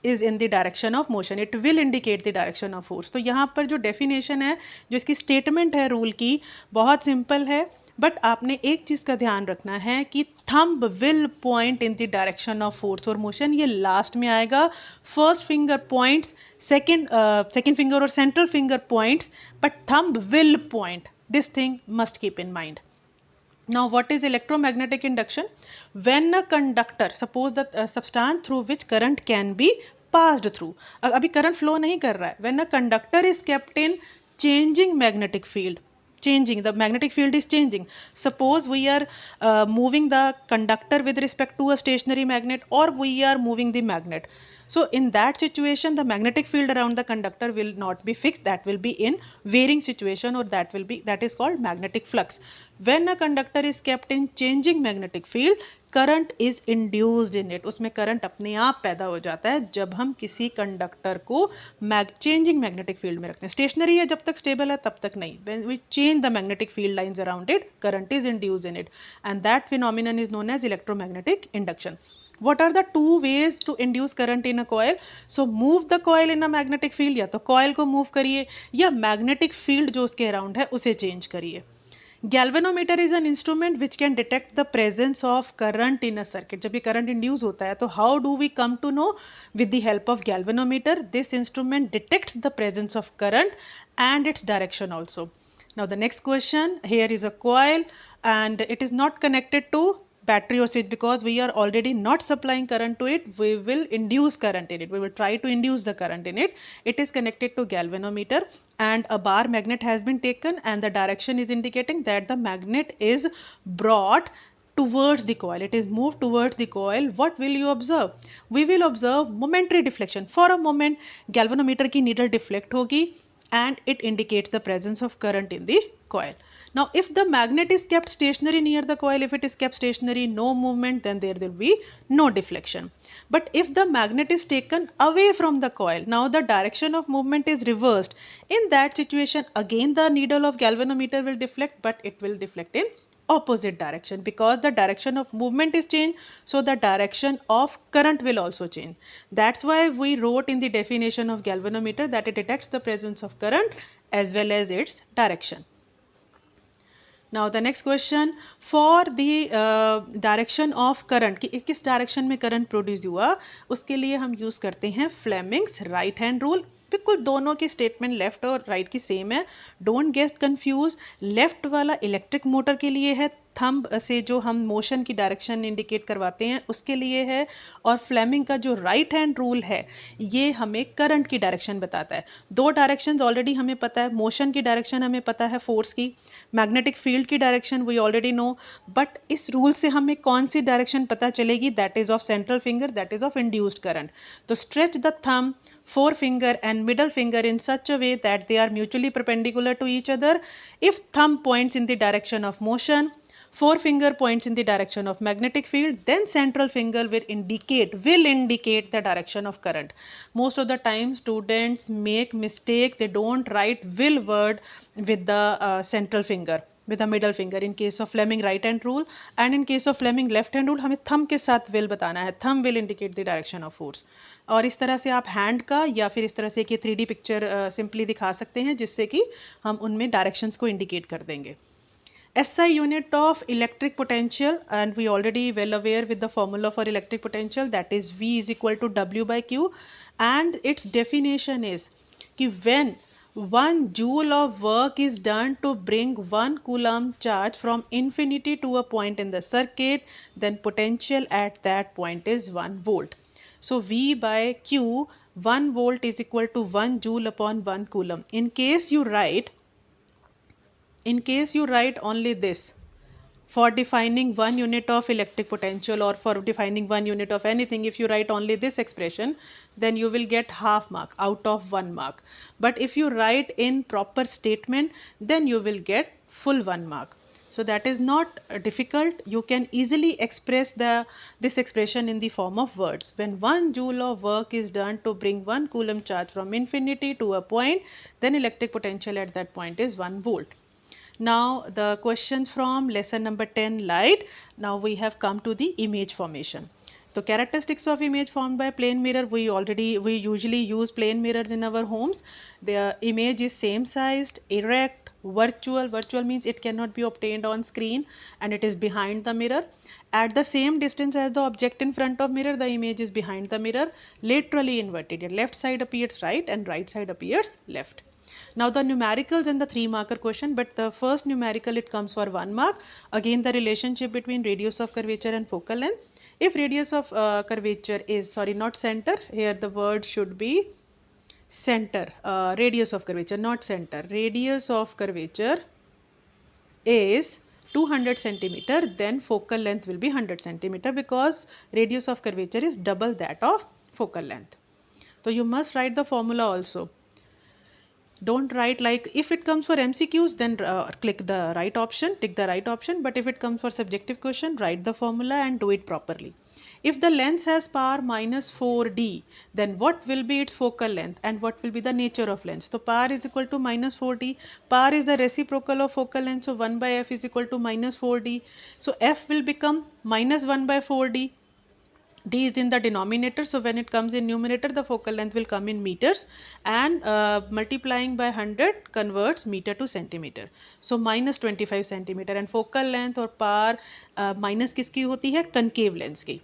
S1: is in the direction of motion. It will indicate the direction of force. तो यहाँ पर जो definition है, जो इसकी statement है rule की, बहुत सिंपल है, बट आपने एक चीज़ का ध्यान रखना है कि thumb will point in the direction of force और मोशन, ये लास्ट में आएगा. First finger points, second finger और central finger points, but thumb will point. This thing must keep in mind. Now what is electromagnetic induction? When a conductor, suppose the substance through which current can be passed through, अभी current flow नहीं कर रहा है, when a conductor is kept in changing magnetic field, changing, the magnetic field is changing. Suppose we are moving the conductor with respect to a stationary magnet, or we are moving the magnet. So in that situation, the magnetic field around the conductor will not be fixed, that will be in varying situation, or that is called magnetic flux. When a conductor is kept in changing magnetic field, current is induced in it. उसमें current अपने आप पैदा हो जाता है जब हम किसी कंडक्टर को चेंजिंग मैग्नेटिक फील्ड में रखते हैं. स्टेशनरी है जब तक स्टेबल है तब तक नहीं. When we change the magnetic field lines around it, current is induced in it, and that phenomenon is known as electromagnetic induction. What are the two ways to induce current in a coil? So move the coil in a magnetic field, या तो coil को move करिए या magnetic field जो उसके around है उसे change करिए. Galvanometer is an instrument which can detect the presence of current in a circuit. जब ये current induce होता है तो how do we come to know? With the help of galvanometer, this instrument detects the presence of current and its direction also. Now the next question, here is a coil and it is not connected to battery or switch because we are already not supplying current to it. We will induce current in it. We will try to induce the current in it. It is connected to galvanometer and a bar magnet has been taken and the direction is indicating that the magnet is brought towards the coil. It is moved towards the coil. What will you observe? We will observe momentary deflection. For a moment galvanometer की needle deflect होगी and it indicates the presence of current in the coil. Now if the magnet is kept stationary near the coil, if it is kept stationary, no movement, then there will be no deflection. But if the magnet is taken away from the coil, now the direction of movement is reversed. In that situation, again the needle of galvanometer will deflect, but it will deflect in opposite direction because the direction of movement is changed, so the direction of current will also change. That's why we wrote in the definition of galvanometer that it detects the presence of current as well as its direction. Now the next question, for the direction of current कि किस direction में current produce हुआ, उसके लिए हम use करते हैं Fleming's right hand rule. बिल्कुल दोनों की स्टेटमेंट लेफ्ट और राइट की सेम है. Don't get confuse. लेफ्ट वाला इलेक्ट्रिक मोटर के लिए है, थंब से जो हम मोशन की डायरेक्शन इंडिकेट करवाते हैं उसके लिए है, और फ्लेमिंग का जो राइट हैंड रूल है ये हमें करंट की डायरेक्शन बताता है। दो डायरेक्शंस ऑलरेडी हमें पता है, मोशन की डायरेक्शन हमें पता है फोर्स की, मैग्नेटिक फील्ड की direction we already know, but इस रूल से हमें कौन सी डायरेक्शन पता चलेगी, that is of central finger, that is of induced current. तो stretch the thumb, forefinger and middle finger in such a way that they are mutually perpendicular to each other. If thumb points in the direction of motion, forefinger points in the direction of magnetic field, then central finger will indicate the direction of current. Most of the time students make mistake, they don't write will word with the central finger, with the middle finger in case of Fleming right hand rule, and in case of Fleming left hand rule हमें thumb के साथ will बताना है, thumb will indicate the direction of force। और इस तरह से आप हैंड का या फिर इस तरह से कि 3D पिक्चर सिंपली दिखा सकते हैं जिससे कि हम उनमें डायरेक्शंस को इंडिकेट कर देंगे। SI unit of electric potential, and we already well aware with the formula for electric potential, that is V is equal to W by Q, and its definition is कि when 1 joule of work is done to bring 1 coulomb charge from infinity to a point in the circuit, then potential at that point is 1 volt. So V by Q, 1 volt is equal to 1 joule upon 1 coulomb. In case you write only this for defining 1 unit of electric potential, or for defining 1 unit of anything, if you write only this expression, then you will get half mark out of 1 mark. But if you write in proper statement, then you will get full 1 mark. So that is not difficult. You can easily express this expression in the form of words. When 1 joule of work is done to bring 1 coulomb charge from infinity to a point, then electric potential at that point is 1 volt. Now the questions from lesson number 10 light. Now we have come to the image formation. So characteristics of image formed by plane mirror, we usually use plane mirrors in our homes. The image is same sized, erect, virtual means it cannot be obtained on screen and it is behind the mirror. At the same distance as the object in front of mirror, the image is behind the mirror, laterally inverted. Your left side appears right and right side appears left. Now the numericals and the 3 marker question, but the first numerical it comes for 1 mark. Again the relationship between radius of curvature and focal length. If radius of curvature is, sorry, not center, here the word should be center, radius of curvature, not center. Radius of curvature is 200 centimeter, then focal length will be 100 centimeter, because radius of curvature is double that of focal length. So you must write the formula also. Don't write like, if it comes for MCQs, then tick the right option, but if it comes for subjective question, write the formula and do it properly. If the lens has power minus 4d, then what will be its focal length and what will be the nature of lens? So power is equal to minus 4d, power is the reciprocal of focal length, so 1 by f is equal to minus 4d, so f will become minus 1 by 4d. D is in the denominator, so when it comes in numerator, the focal length will come in meters, and multiplying by 100 converts meter to centimeter. So minus 25 centimeter, and focal length or power minus किसकी होती है? concave lens की.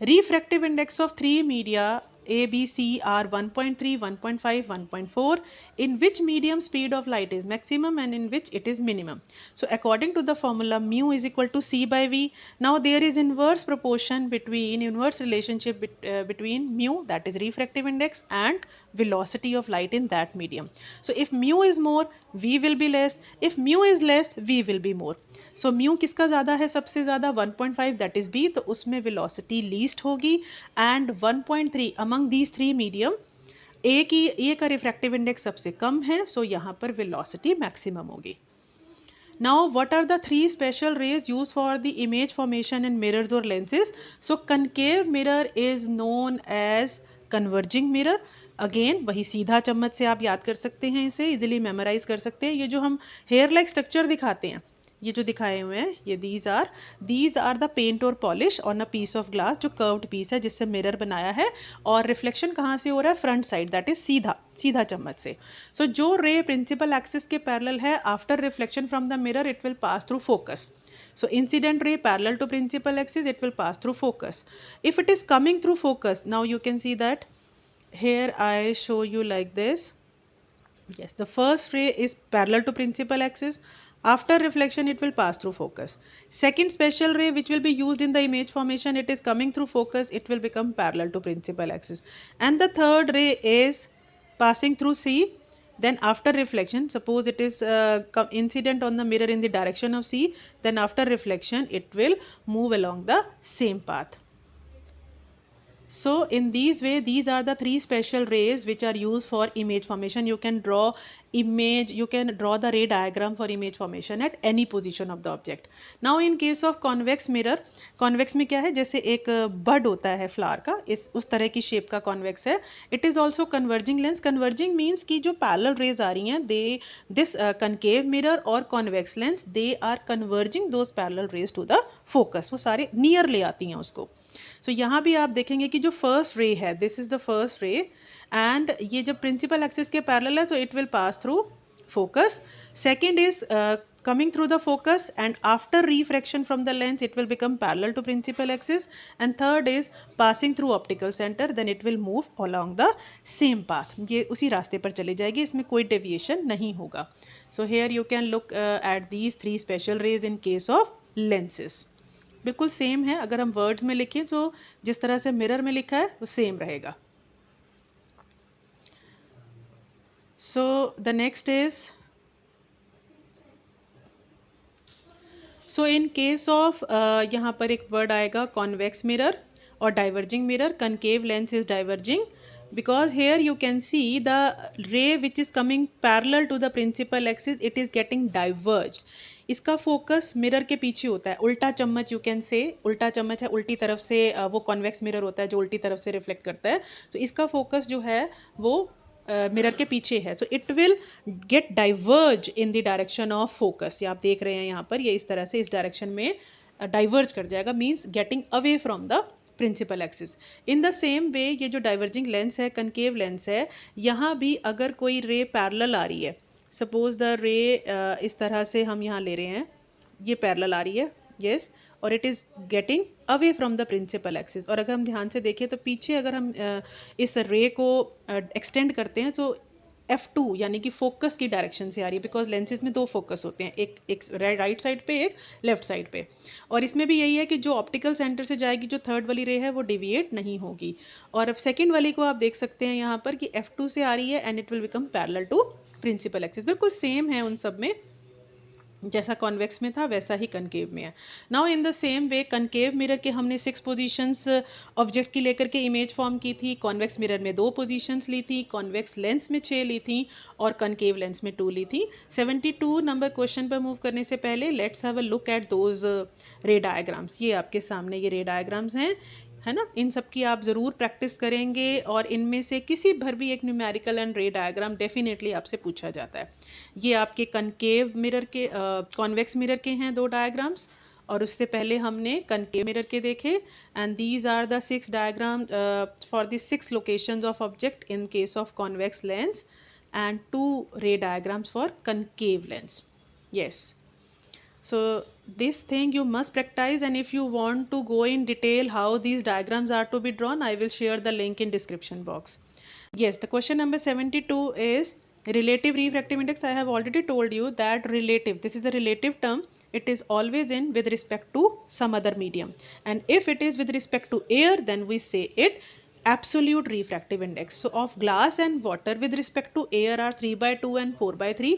S1: Refractive index of 3 media A, B, C are 1.3, 1.5, 1.4. In which medium speed of light is maximum and in which it is minimum? So according to the formula, mu is equal to C by V. Now there is inverse relationship between mu, that is refractive index, and velocity of light in that medium. So if mu is more, V will be less. If mu is less, V will be more. So mu किसका ज़्यादा है? सबसे ज़्यादा 1.5, that is B, तो उसमें velocity least होगी, and 1.3 among these 3 medium, A का refractive index सबसे कम है, so यहाँ पर velocity maximum होगी. Now what are the 3 special rays used for the image formation in mirrors or lenses? So concave mirror is known as converging mirror. Again वही सीधा चम्मच से आप याद कर सकते हैं, इसे इजीली मेमोराइज कर सकते हैं. ये जो हम हेयर लाइक स्ट्रक्चर दिखाते हैं, ये जो दिखाए हुए हैं, ये दीज आर द पेंट और polish on a piece of glass, जो कर्व्ड पीस है जिससे मिरर बनाया है, और रिफ्लेक्शन कहाँ से हो रहा है? फ्रंट साइड, दैट इज सीधा चम्मच से. सो जो रे प्रिंसिपल एक्सिस के पैरेलल है, after reflection from the mirror it will pass through focus. So incident ray parallel to principal axis, it will pass through focus. If it is coming through focus, now you can see that here I show you like this. Yes, the first ray is parallel to principal axis. After reflection, it will pass through focus. Second special ray which will be used in the image formation, it is coming through focus, it will become parallel to principal axis. And the third ray is passing through C. Then after reflection, suppose it is incident on the mirror in the direction of C, then after reflection, it will move along the same path. So in these way, these are the three special rays which are used for image formation. You can draw the ray diagram for image formation at any position of the object. Now in case of convex mirror, convex में क्या है, जैसे एक बड होता है flower का, इस उस तरह की शेप का convex है. It is also converging lens. Converging means कि जो parallel rays आ रही हैं, this concave mirror or convex lens, they are converging those parallel rays to the focus. वो सारे near ले आती हैं उसको. सो यहाँ भी आप देखेंगे कि जो फर्स्ट रे है, this is the first ray, and ये जब प्रिंसिपल एक्सिस के पैरेलल है तो it will pass through focus. Second is coming through the focus, and after refraction from the lens it will become parallel to principal axis. And third is passing through optical center, then it will move along the same path. ये उसी रास्ते पर चली जाएगी, इसमें कोई deviation नहीं होगा. So here you can look at these three special rays in case of lenses. बिल्कुल सेम है. अगर हम वर्ड्स में लिखें तो जिस तरह से मिरर में लिखा है वो सेम रहेगा. So the next is, so in case of यहाँ पर एक वर्ड आएगा कॉन्वेक्स मिरर और diverging mirror. Concave lens is diverging because here you can see the ray which is coming parallel to the principal axis, it is getting diverged. इसका focus mirror के पीछे होता है. उल्टा चम्मच, यू कैन से उल्टा चम्मच है, उल्टी तरफ से वो कॉन्वेक्स मिरर होता है जो उल्टी तरफ से रिफ्लेक्ट करता है. तो इसका फोकस जो है वो मिरर के पीछे है. So it will get diverge in the direction of focus. ये आप देख रहे हैं यहाँ पर, ये इस तरह से इस डायरेक्शन में डाइवर्ज कर जाएगा, means getting away from the principal axis. In the same way ये जो डाइवर्जिंग लेंस है, कनकेव लेंस है, यहाँ भी अगर कोई रे पैरेलल आ रही है, सपोज द रे इस तरह से हम यहाँ ले रहे हैं, ये पैरेलल आ रही है, यस, और it is getting away from the principal axis. और अगर हम ध्यान से देखें तो पीछे अगर हम इस रे को एक्सटेंड करते हैं तो F2 यानी कि फोकस की डायरेक्शन से आ रही है, बिकॉज लेंसेज में दो फोकस होते हैं, एक राइट साइड पे, एक लेफ्ट साइड पे. और इसमें भी यही है कि जो ऑप्टिकल सेंटर से जाएगी, जो थर्ड वाली रे है वो डिविएट नहीं होगी. और अब सेकेंड वाली को आप देख सकते हैं यहाँ पर कि F2 से आ रही है and it will become parallel to principal axis. बिल्कुल सेम है उन सब में, जैसा कॉन्वेक्स में था वैसा ही कनकेव में है. Now in the same way concave mirror के हमने 6 पोजीशंस ऑब्जेक्ट की लेकर के इमेज फॉर्म की थी. कॉन्वेक्स मिरर में 2 पोजीशंस ली थी, कॉन्वेक्स लेंस में 6 ली थी और कनकेव लेंस में 2 ली थी. 72 नंबर क्वेश्चन पर मूव करने से पहले let's have a look at those रे डायग्राम्स. ये आपके सामने ये रे डायग्राम्स हैं, है ना. इन सब की आप ज़रूर प्रैक्टिस करेंगे और इनमें से किसी भर भी एक न्यूमेरिकल एंड रे डायग्राम डेफिनेटली आपसे पूछा जाता है. ये आपके कनकेव मिरर के कॉन्वेक्स मिरर के हैं 2 डायग्राम्स, और उससे पहले हमने कनकेव मिरर के देखे. And these are the 6 diagram for the 6 locations of object in case of convex lens and 2 ray diagrams for concave lens. Yes, so this thing you must practice, and if you want to go in detail how these diagrams are to be drawn, I will share the link in description box. Yes, the question number 72 is relative refractive index. I have already told you that relative, this is a relative term, it is always in with respect to some other medium, and if it is with respect to air then we say it absolute refractive index. So of glass and water with respect to air are 3/2 and 4/3.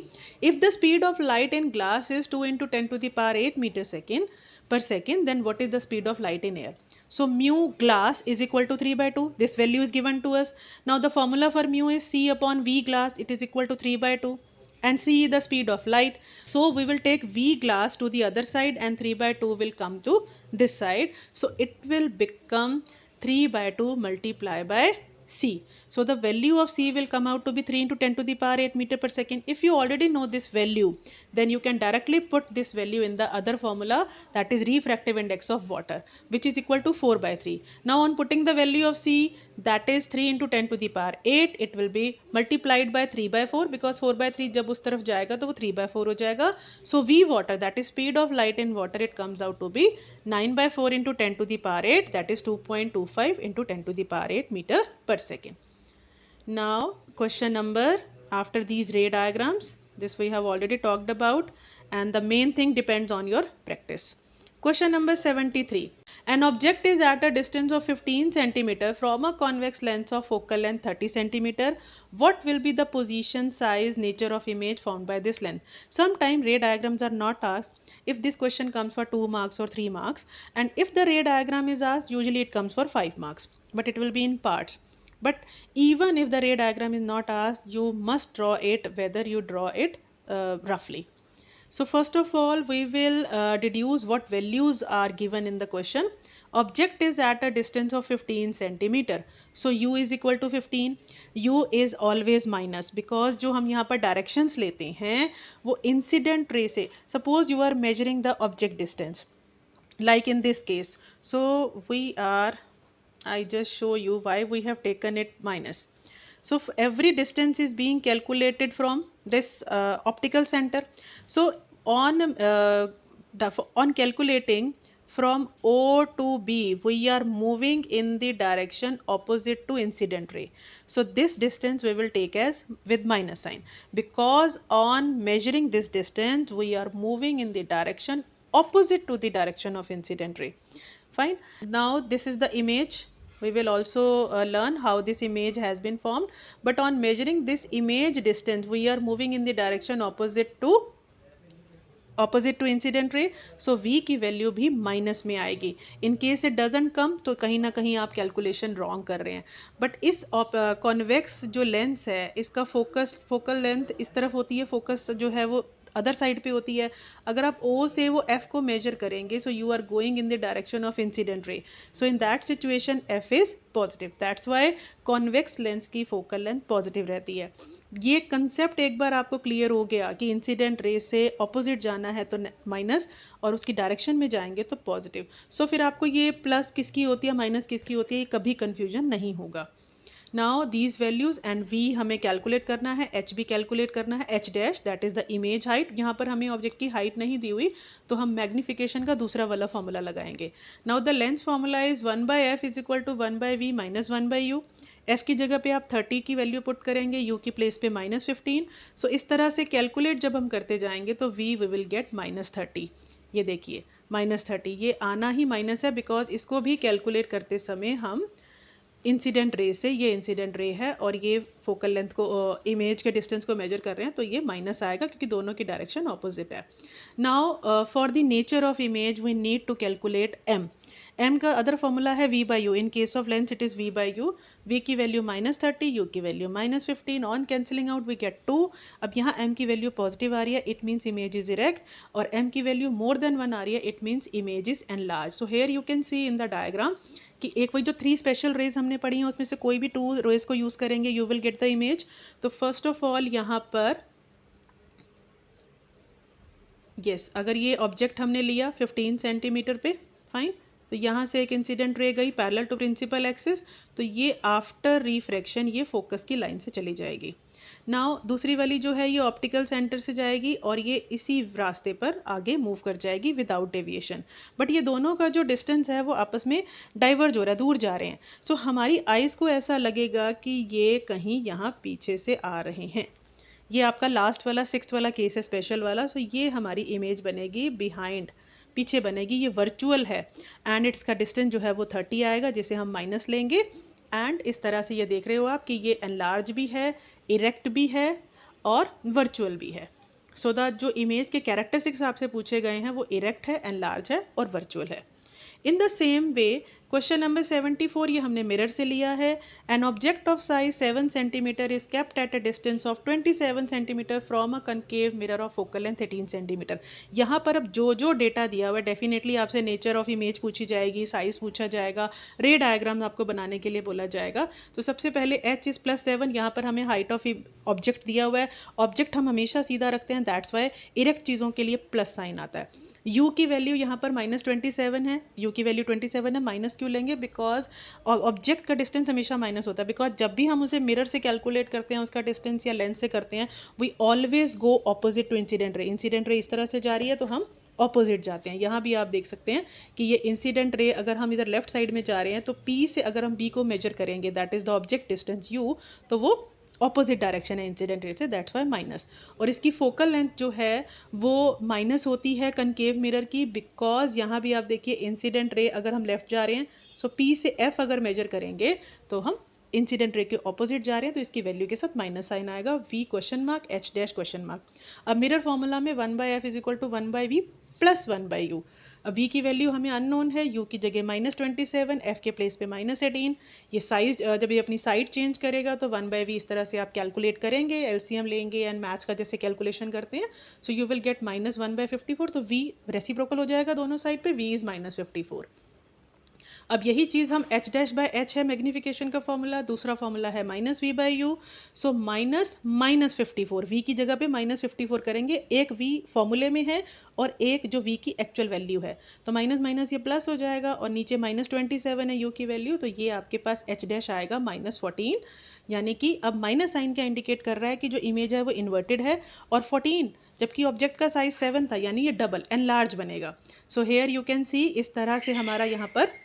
S1: If the speed of light in glass is 2 into 10 to the power 8 meter second per second, then what is the speed of light in air? So mu glass is equal to 3/2. This value is given to us. Now the formula for mu is C upon V glass. It is equal to 3/2. And C the speed of light. So we will take V glass to the other side and 3/2 will come to this side. So it will become 3/2 multiplied by C. So the value of C will come out to be 3 into 10 to the power 8 meter per second. If you already know this value, then you can directly put this value in the other formula, that is refractive index of water, which is equal to 4/3. Now on putting the value of C, that is 3 into 10 to the power 8, it will be multiplied by 3/4, because 4/3 जब उस तरफ जाएगा तो वो 3/4 हो जाएगा. So V water, that is speed of light in water, it comes out to be 9/4 into 10 to the power 8, that is 2.25 into 10 to the power 8 meter per second. Now question number, after these ray diagrams, this we have already talked about, and the main thing depends on your practice. Question number 73. An object is at a distance of 15 centimeter from a convex lens of focal length 30 centimeter. What will be the position, size, nature of image formed by this length? Sometimes ray diagrams are not asked. If this question comes for 2 marks or 3 marks, and if the ray diagram is asked, usually it comes for 5 marks, but it will be in parts. But even if the ray diagram is not asked, you must draw it, whether you draw it roughly. So first of all, we will deduce what values are given in the question. Object is at a distance of 15 centimeter. So u is equal to 15. U is always minus, because जो हम यहाँ पर directions लेते हैं वो incident ray से, suppose you are measuring the object distance, like in this case. So we are, I just show you why we have taken it minus. So every distance is being calculated from this optical center. So on calculating from O to B, we are moving in the direction opposite to incident ray. So this distance we will take as with minus sign, because on measuring this distance we are moving in the direction opposite to the direction of incident ray. Fine. Now this is the image. We will also learn how this image has been formed, but on measuring this image distance we are moving in the direction opposite to incident ray. So v की value भी minus में आएगी. In case it doesn't come तो कहीं ना कहीं आप calculation wrong कर रहे हैं. बट इस कॉन्वेक्स जो लेंस है इसका फोकल लेंथ इस तरफ होती है, फोकस जो है वो अदर साइड पे होती है. अगर आप O से वो F को मेजर करेंगे, so you are going in the direction of incident ray. So in that situation F is positive. That's why convex lens की फोकल लेंथ पॉजिटिव रहती है. ये कंसेप्ट एक बार आपको क्लियर हो गया कि इंसिडेंट रे से ऑपोजिट जाना है तो माइनस, और उसकी डायरेक्शन में जाएंगे तो पॉजिटिव. सो फिर आपको ये प्लस किसकी होती है माइनस किसकी होती है, ये कभी कन्फ्यूजन नहीं होगा. Now these values and v हमें कैलकुलेट करना है, h भी कैलकुलेट करना है. h dash that is the image height. यहाँ पर हमें ऑब्जेक्ट की हाइट नहीं दी हुई तो हम मैग्निफिकेशन का दूसरा वाला फॉर्मूला लगाएंगे. Now the lens formula is 1/f is equal to 1/v minus 1/u. f की जगह पे आप 30 की वैल्यू पुट करेंगे, u की प्लेस पे -15. सो इस तरह से कैलकुलेट जब हम करते जाएंगे तो v वी विल गेट -30. ये देखिए -30, ये आना ही माइनस है बिकॉज इसको भी कैलकुलेट करते समय हम इंसिडेंट रे से, ये इंसिडेंट रे है और ये फोकल लेंथ को इमेज के डिस्टेंस को मेजर कर रहे हैं तो ये माइनस आएगा क्योंकि दोनों की डायरेक्शन ऑपोजिट है. Now for the nature of image we need to calculate m का अदर फॉर्मूला है v/u. In case of lens it is v/u. v की वैल्यू -30, u की वैल्यू -15. On cancelling out we get 2. अब यहाँ m की वैल्यू पॉजिटिव आ रही है, it means image is erect, और m की वैल्यू मोर देन 1 आ रही है, it means image is enlarge. So here you can see in the diagram कि एक वही जो 3 स्पेशल रेज हमने पढ़ी हैं उसमें से कोई भी 2 रेज को यूज़ करेंगे, you will get the image. तो फर्स्ट ऑफ ऑल यहाँ पर यस, अगर ये ऑब्जेक्ट हमने लिया 15 सेंटीमीटर पे, फाइन, तो यहाँ से एक इंसिडेंट रे गई पैरेलल टू प्रिंसिपल एक्सिस, तो ये आफ्टर रिफ्रैक्शन ये फोकस की लाइन से चली जाएगी. नाउ दूसरी वाली जो है ये ऑप्टिकल सेंटर से जाएगी और ये इसी रास्ते पर आगे मूव कर जाएगी विदाउट डेविएशन. बट ये दोनों का जो डिस्टेंस है वो आपस में डाइवर्ज हो रहा है, दूर जा रहे हैं. सो हमारी आइज़ को ऐसा लगेगा कि ये कहीं यहाँ पीछे से आ रहे हैं. ये आपका लास्ट वाला 6th वाला केस है स्पेशल वाला. सो ये हमारी इमेज बनेगी बिहाइंड, पीछे बनेगी. ये वर्चुअल है एंड इट्स का डिस्टेंस जो है वो 30 आएगा जिसे हम माइनस लेंगे. एंड इस तरह से ये देख रहे हो आप कि ये एनलार्ज भी है, इरेक्ट भी है और वर्चुअल भी है. सो दैट जो इमेज के कैरेक्टरिस्टिक्स आपसे पूछे गए हैं वो इरेक्ट है, एनलार्ज है और वर्चुअल है. इन the same way question number 74 ये हमने मिरर से लिया है. An object of size 7 centimetre is kept at a distance of 27 centimetre from a concave mirror of focal length 13 centimetre. यहाँ पर अब जो डेटा दिया हुआ है डेफिनेटली आपसे नेचर ऑफ इमेज पूछी जाएगी, साइज पूछा जाएगा, रे डायग्राम आपको बनाने के लिए बोला जाएगा. तो सबसे पहले h इज +7. यहाँ पर हमें हाइट ऑफ ऑब्जेक्ट दिया हुआ है. ऑब्जेक्ट हम हमेशा सीधा रखते हैं, दैट्स वाई इरेक्ट चीज़ों के लिए प्लस साइन आता है. u की वैल्यू यहाँ पर -27 है, u की वैल्यू 27 है. माइनस क्यों लेंगे, बिकॉज ऑब्जेक्ट का डिस्टेंस हमेशा माइनस होता है. बिकॉज जब भी हम उसे मिरर से कैलकुलेट करते हैं उसका डिस्टेंस या लेंस से करते हैं, we always go opposite to incident ray. Incident ray इस तरह से जा रही है तो हम ऑपोजिट जाते हैं. यहाँ भी आप देख सकते हैं कि ये इंसिडेंट रे अगर हम इधर लेफ्ट साइड में जा रहे हैं तो P से अगर हम B को मेजर करेंगे, that is the object distance u, तो वो ऑपोजिट डायरेक्शन है इंसिडेंट रे से, दैट्स वाई माइनस। और इसकी फोकल लेंथ जो है वो माइनस होती है कनकेव मिरर की, बिकॉज यहाँ भी आप देखिए इंसिडेंट रे अगर हम लेफ्ट जा रहे हैं, सो P से F अगर मेजर करेंगे तो हम इंसिडेंट रे के ऑपोजिट जा रहे हैं, तो इसकी वैल्यू के साथ माइनस साइन आएगा, V question mark H dash question mark. अब मिरर फॉर्मूला में 1/f is equal to 1/v plus 1/u। अब v की वैल्यू हमें अननोन है, u की जगह -27, f के प्लेस पे -18। ये साइज जब ये अपनी साइड चेंज करेगा तो 1/v इस तरह से आप कैलकुलेट करेंगे, एलसीएम लेंगे एंड मैथ्स का जैसे कैलकुलेशन करते हैं, सो यू विल गेट -1/54। तो v रेसिप्रोकल हो जाएगा दोनों साइड पे, v इज -54। अब यही चीज़ हम h डैश बाय h है मैग्नीफिकेशन का फॉर्मूला, दूसरा फॉर्मूला है -v/u, सो -54, v की जगह पे -54 करेंगे, एक v फॉर्मूले में है और एक जो v की एक्चुअल वैल्यू है, तो माइनस माइनस ये प्लस हो जाएगा और नीचे -27 है u की वैल्यू, तो ये आपके पास h डैश आएगा -14, यानी कि अब माइनस साइन क्या इंडिकेट कर रहा है कि जो इमेज है वो इन्वर्टेड है, और 14 जबकि ऑब्जेक्ट का साइज 7 था, यानी ये डबल एंड लार्ज बनेगा। So here you can see इस तरह से हमारा यहाँ पर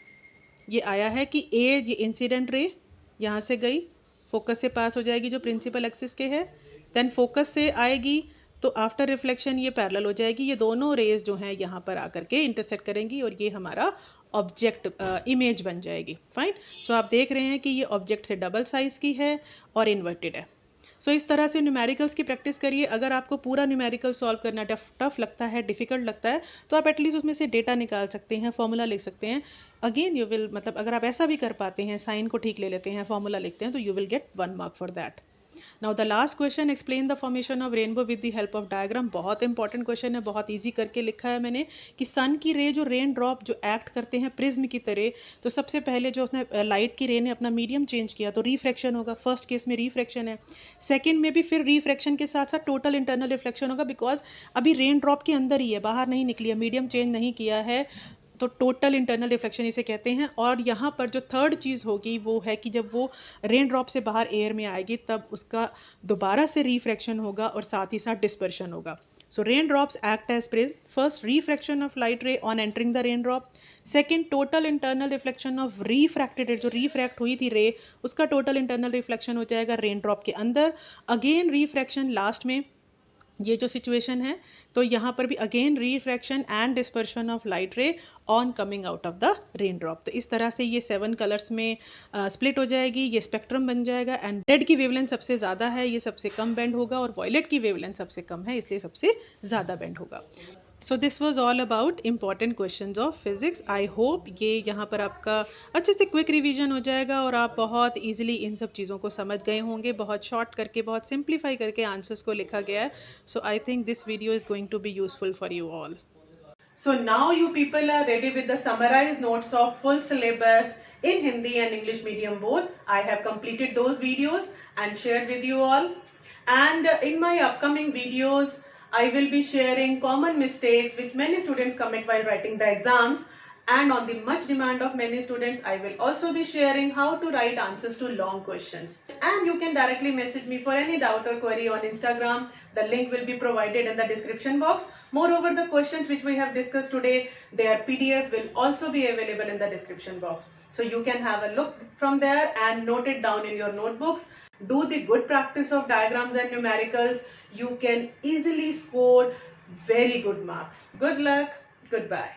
S1: ये आया है कि ये इंसिडेंट रे यहाँ से गई, फोकस से पास हो जाएगी जो प्रिंसिपल एक्सिस के है, देन फोकस से आएगी तो आफ्टर रिफ्लेक्शन ये पैरेलल हो जाएगी, ये दोनों रेज जो हैं यहाँ पर आकर के इंटरसेक्ट करेंगी और ये हमारा ऑब्जेक्ट इमेज बन जाएगी। फाइन, सो आप देख रहे हैं कि ये ऑब्जेक्ट से डबल साइज की है और इन्वर्टेड है। सो इस तरह से न्यूमेरिकल्स की प्रैक्टिस करिए। अगर आपको पूरा न्यूमेरिकल सॉल्व करना टफ लगता है, डिफिकल्ट लगता है, तो आप एटलीस्ट उसमें से डेटा निकाल सकते हैं, फॉर्मूला लिख सकते हैं। अगेन यू विल, मतलब अगर आप ऐसा भी कर पाते हैं, साइन को ठीक ले लेते हैं, फॉर्मूला लिखते हैं, तो you will get 1 mark for that. Now the last question, explain the formation of rainbow with the help of diagram. बहुत इंपॉर्टेंट क्वेश्चन है, बहुत ईजी करके लिखा है मैंने कि सन की रे जो रेन ड्रॉप जो एक्ट करते हैं प्रिज्म की तरह, तो सबसे पहले जो उसने लाइट की रे ने अपना मीडियम चेंज किया तो रिफ्रैक्शन होगा, फर्स्ट केस में रिफ्रैक्शन है, सेकेंड में भी फिर रिफ्रैक्शन के साथ साथ टोटल इंटरनल रिफ्लेक्शन होगा, बिकॉज अभी रेन ड्रॉप के अंदर ही है, बाहर नहीं निकली है, मीडियम चेंज नहीं किया है, तो टोटल इंटरनल रिफ्लेक्शन इसे कहते हैं। और यहाँ पर जो थर्ड चीज़ होगी वो है कि जब वो रेन ड्रॉप से बाहर एयर में आएगी तब उसका दोबारा से रिफ्रैक्शन होगा और साथ ही साथ डिस्पर्शन होगा। So rain drops act as prism, first refraction of light ray on entering the rain drop, second total internal reflection of refracted ray, जो रिफ्रैक्ट हुई थी रे उसका टोटल इंटरनल रिफ्लेक्शन हो जाएगा रेन ड्रॉप के अंदर, अगेन रिफ्रैक्शन लास्ट में, ये जो सिचुएशन है, तो यहाँ पर भी again refraction and dispersion of light ray on coming out of the rain drop. तो इस तरह से ये 7 कलर्स में स्प्लिट हो जाएगी, ये स्पेक्ट्रम बन जाएगा। एंड रेड की वेवलेंथ सबसे ज़्यादा है, ये सबसे कम बेंड होगा, और वॉयलेट की वेवलेंथ सबसे कम है, इसलिए सबसे ज़्यादा बेंड होगा। So this was all about important questions of physics. I hope ये यहाँ पर आपका अच्छे से क्विक रिवीजन हो जाएगा और आप बहुत ईजिली इन सब चीज़ों को समझ गए होंगे। बहुत शॉर्ट करके, बहुत सिंप्लीफाई करके आंसर्स को लिखा गया है। So I think this video is going to be useful for you all. So now you people are ready with the summarized notes of full syllabus in Hindi and English medium both. I have completed those videos and shared with you all. And in my upcoming videos, I will be sharing common mistakes which many students commit while writing the exams. And on the much demand of many students, I will also be sharing how to write answers to long questions. And you can directly message me for any doubt or query on Instagram. The link will be provided in the description box. Moreover, the questions which we have discussed today, their PDF will also be available in the description box. So you can have a look from there and note it down in your notebooks. Do the good practice of diagrams and numericals. You can easily score very good marks. Good luck. Goodbye.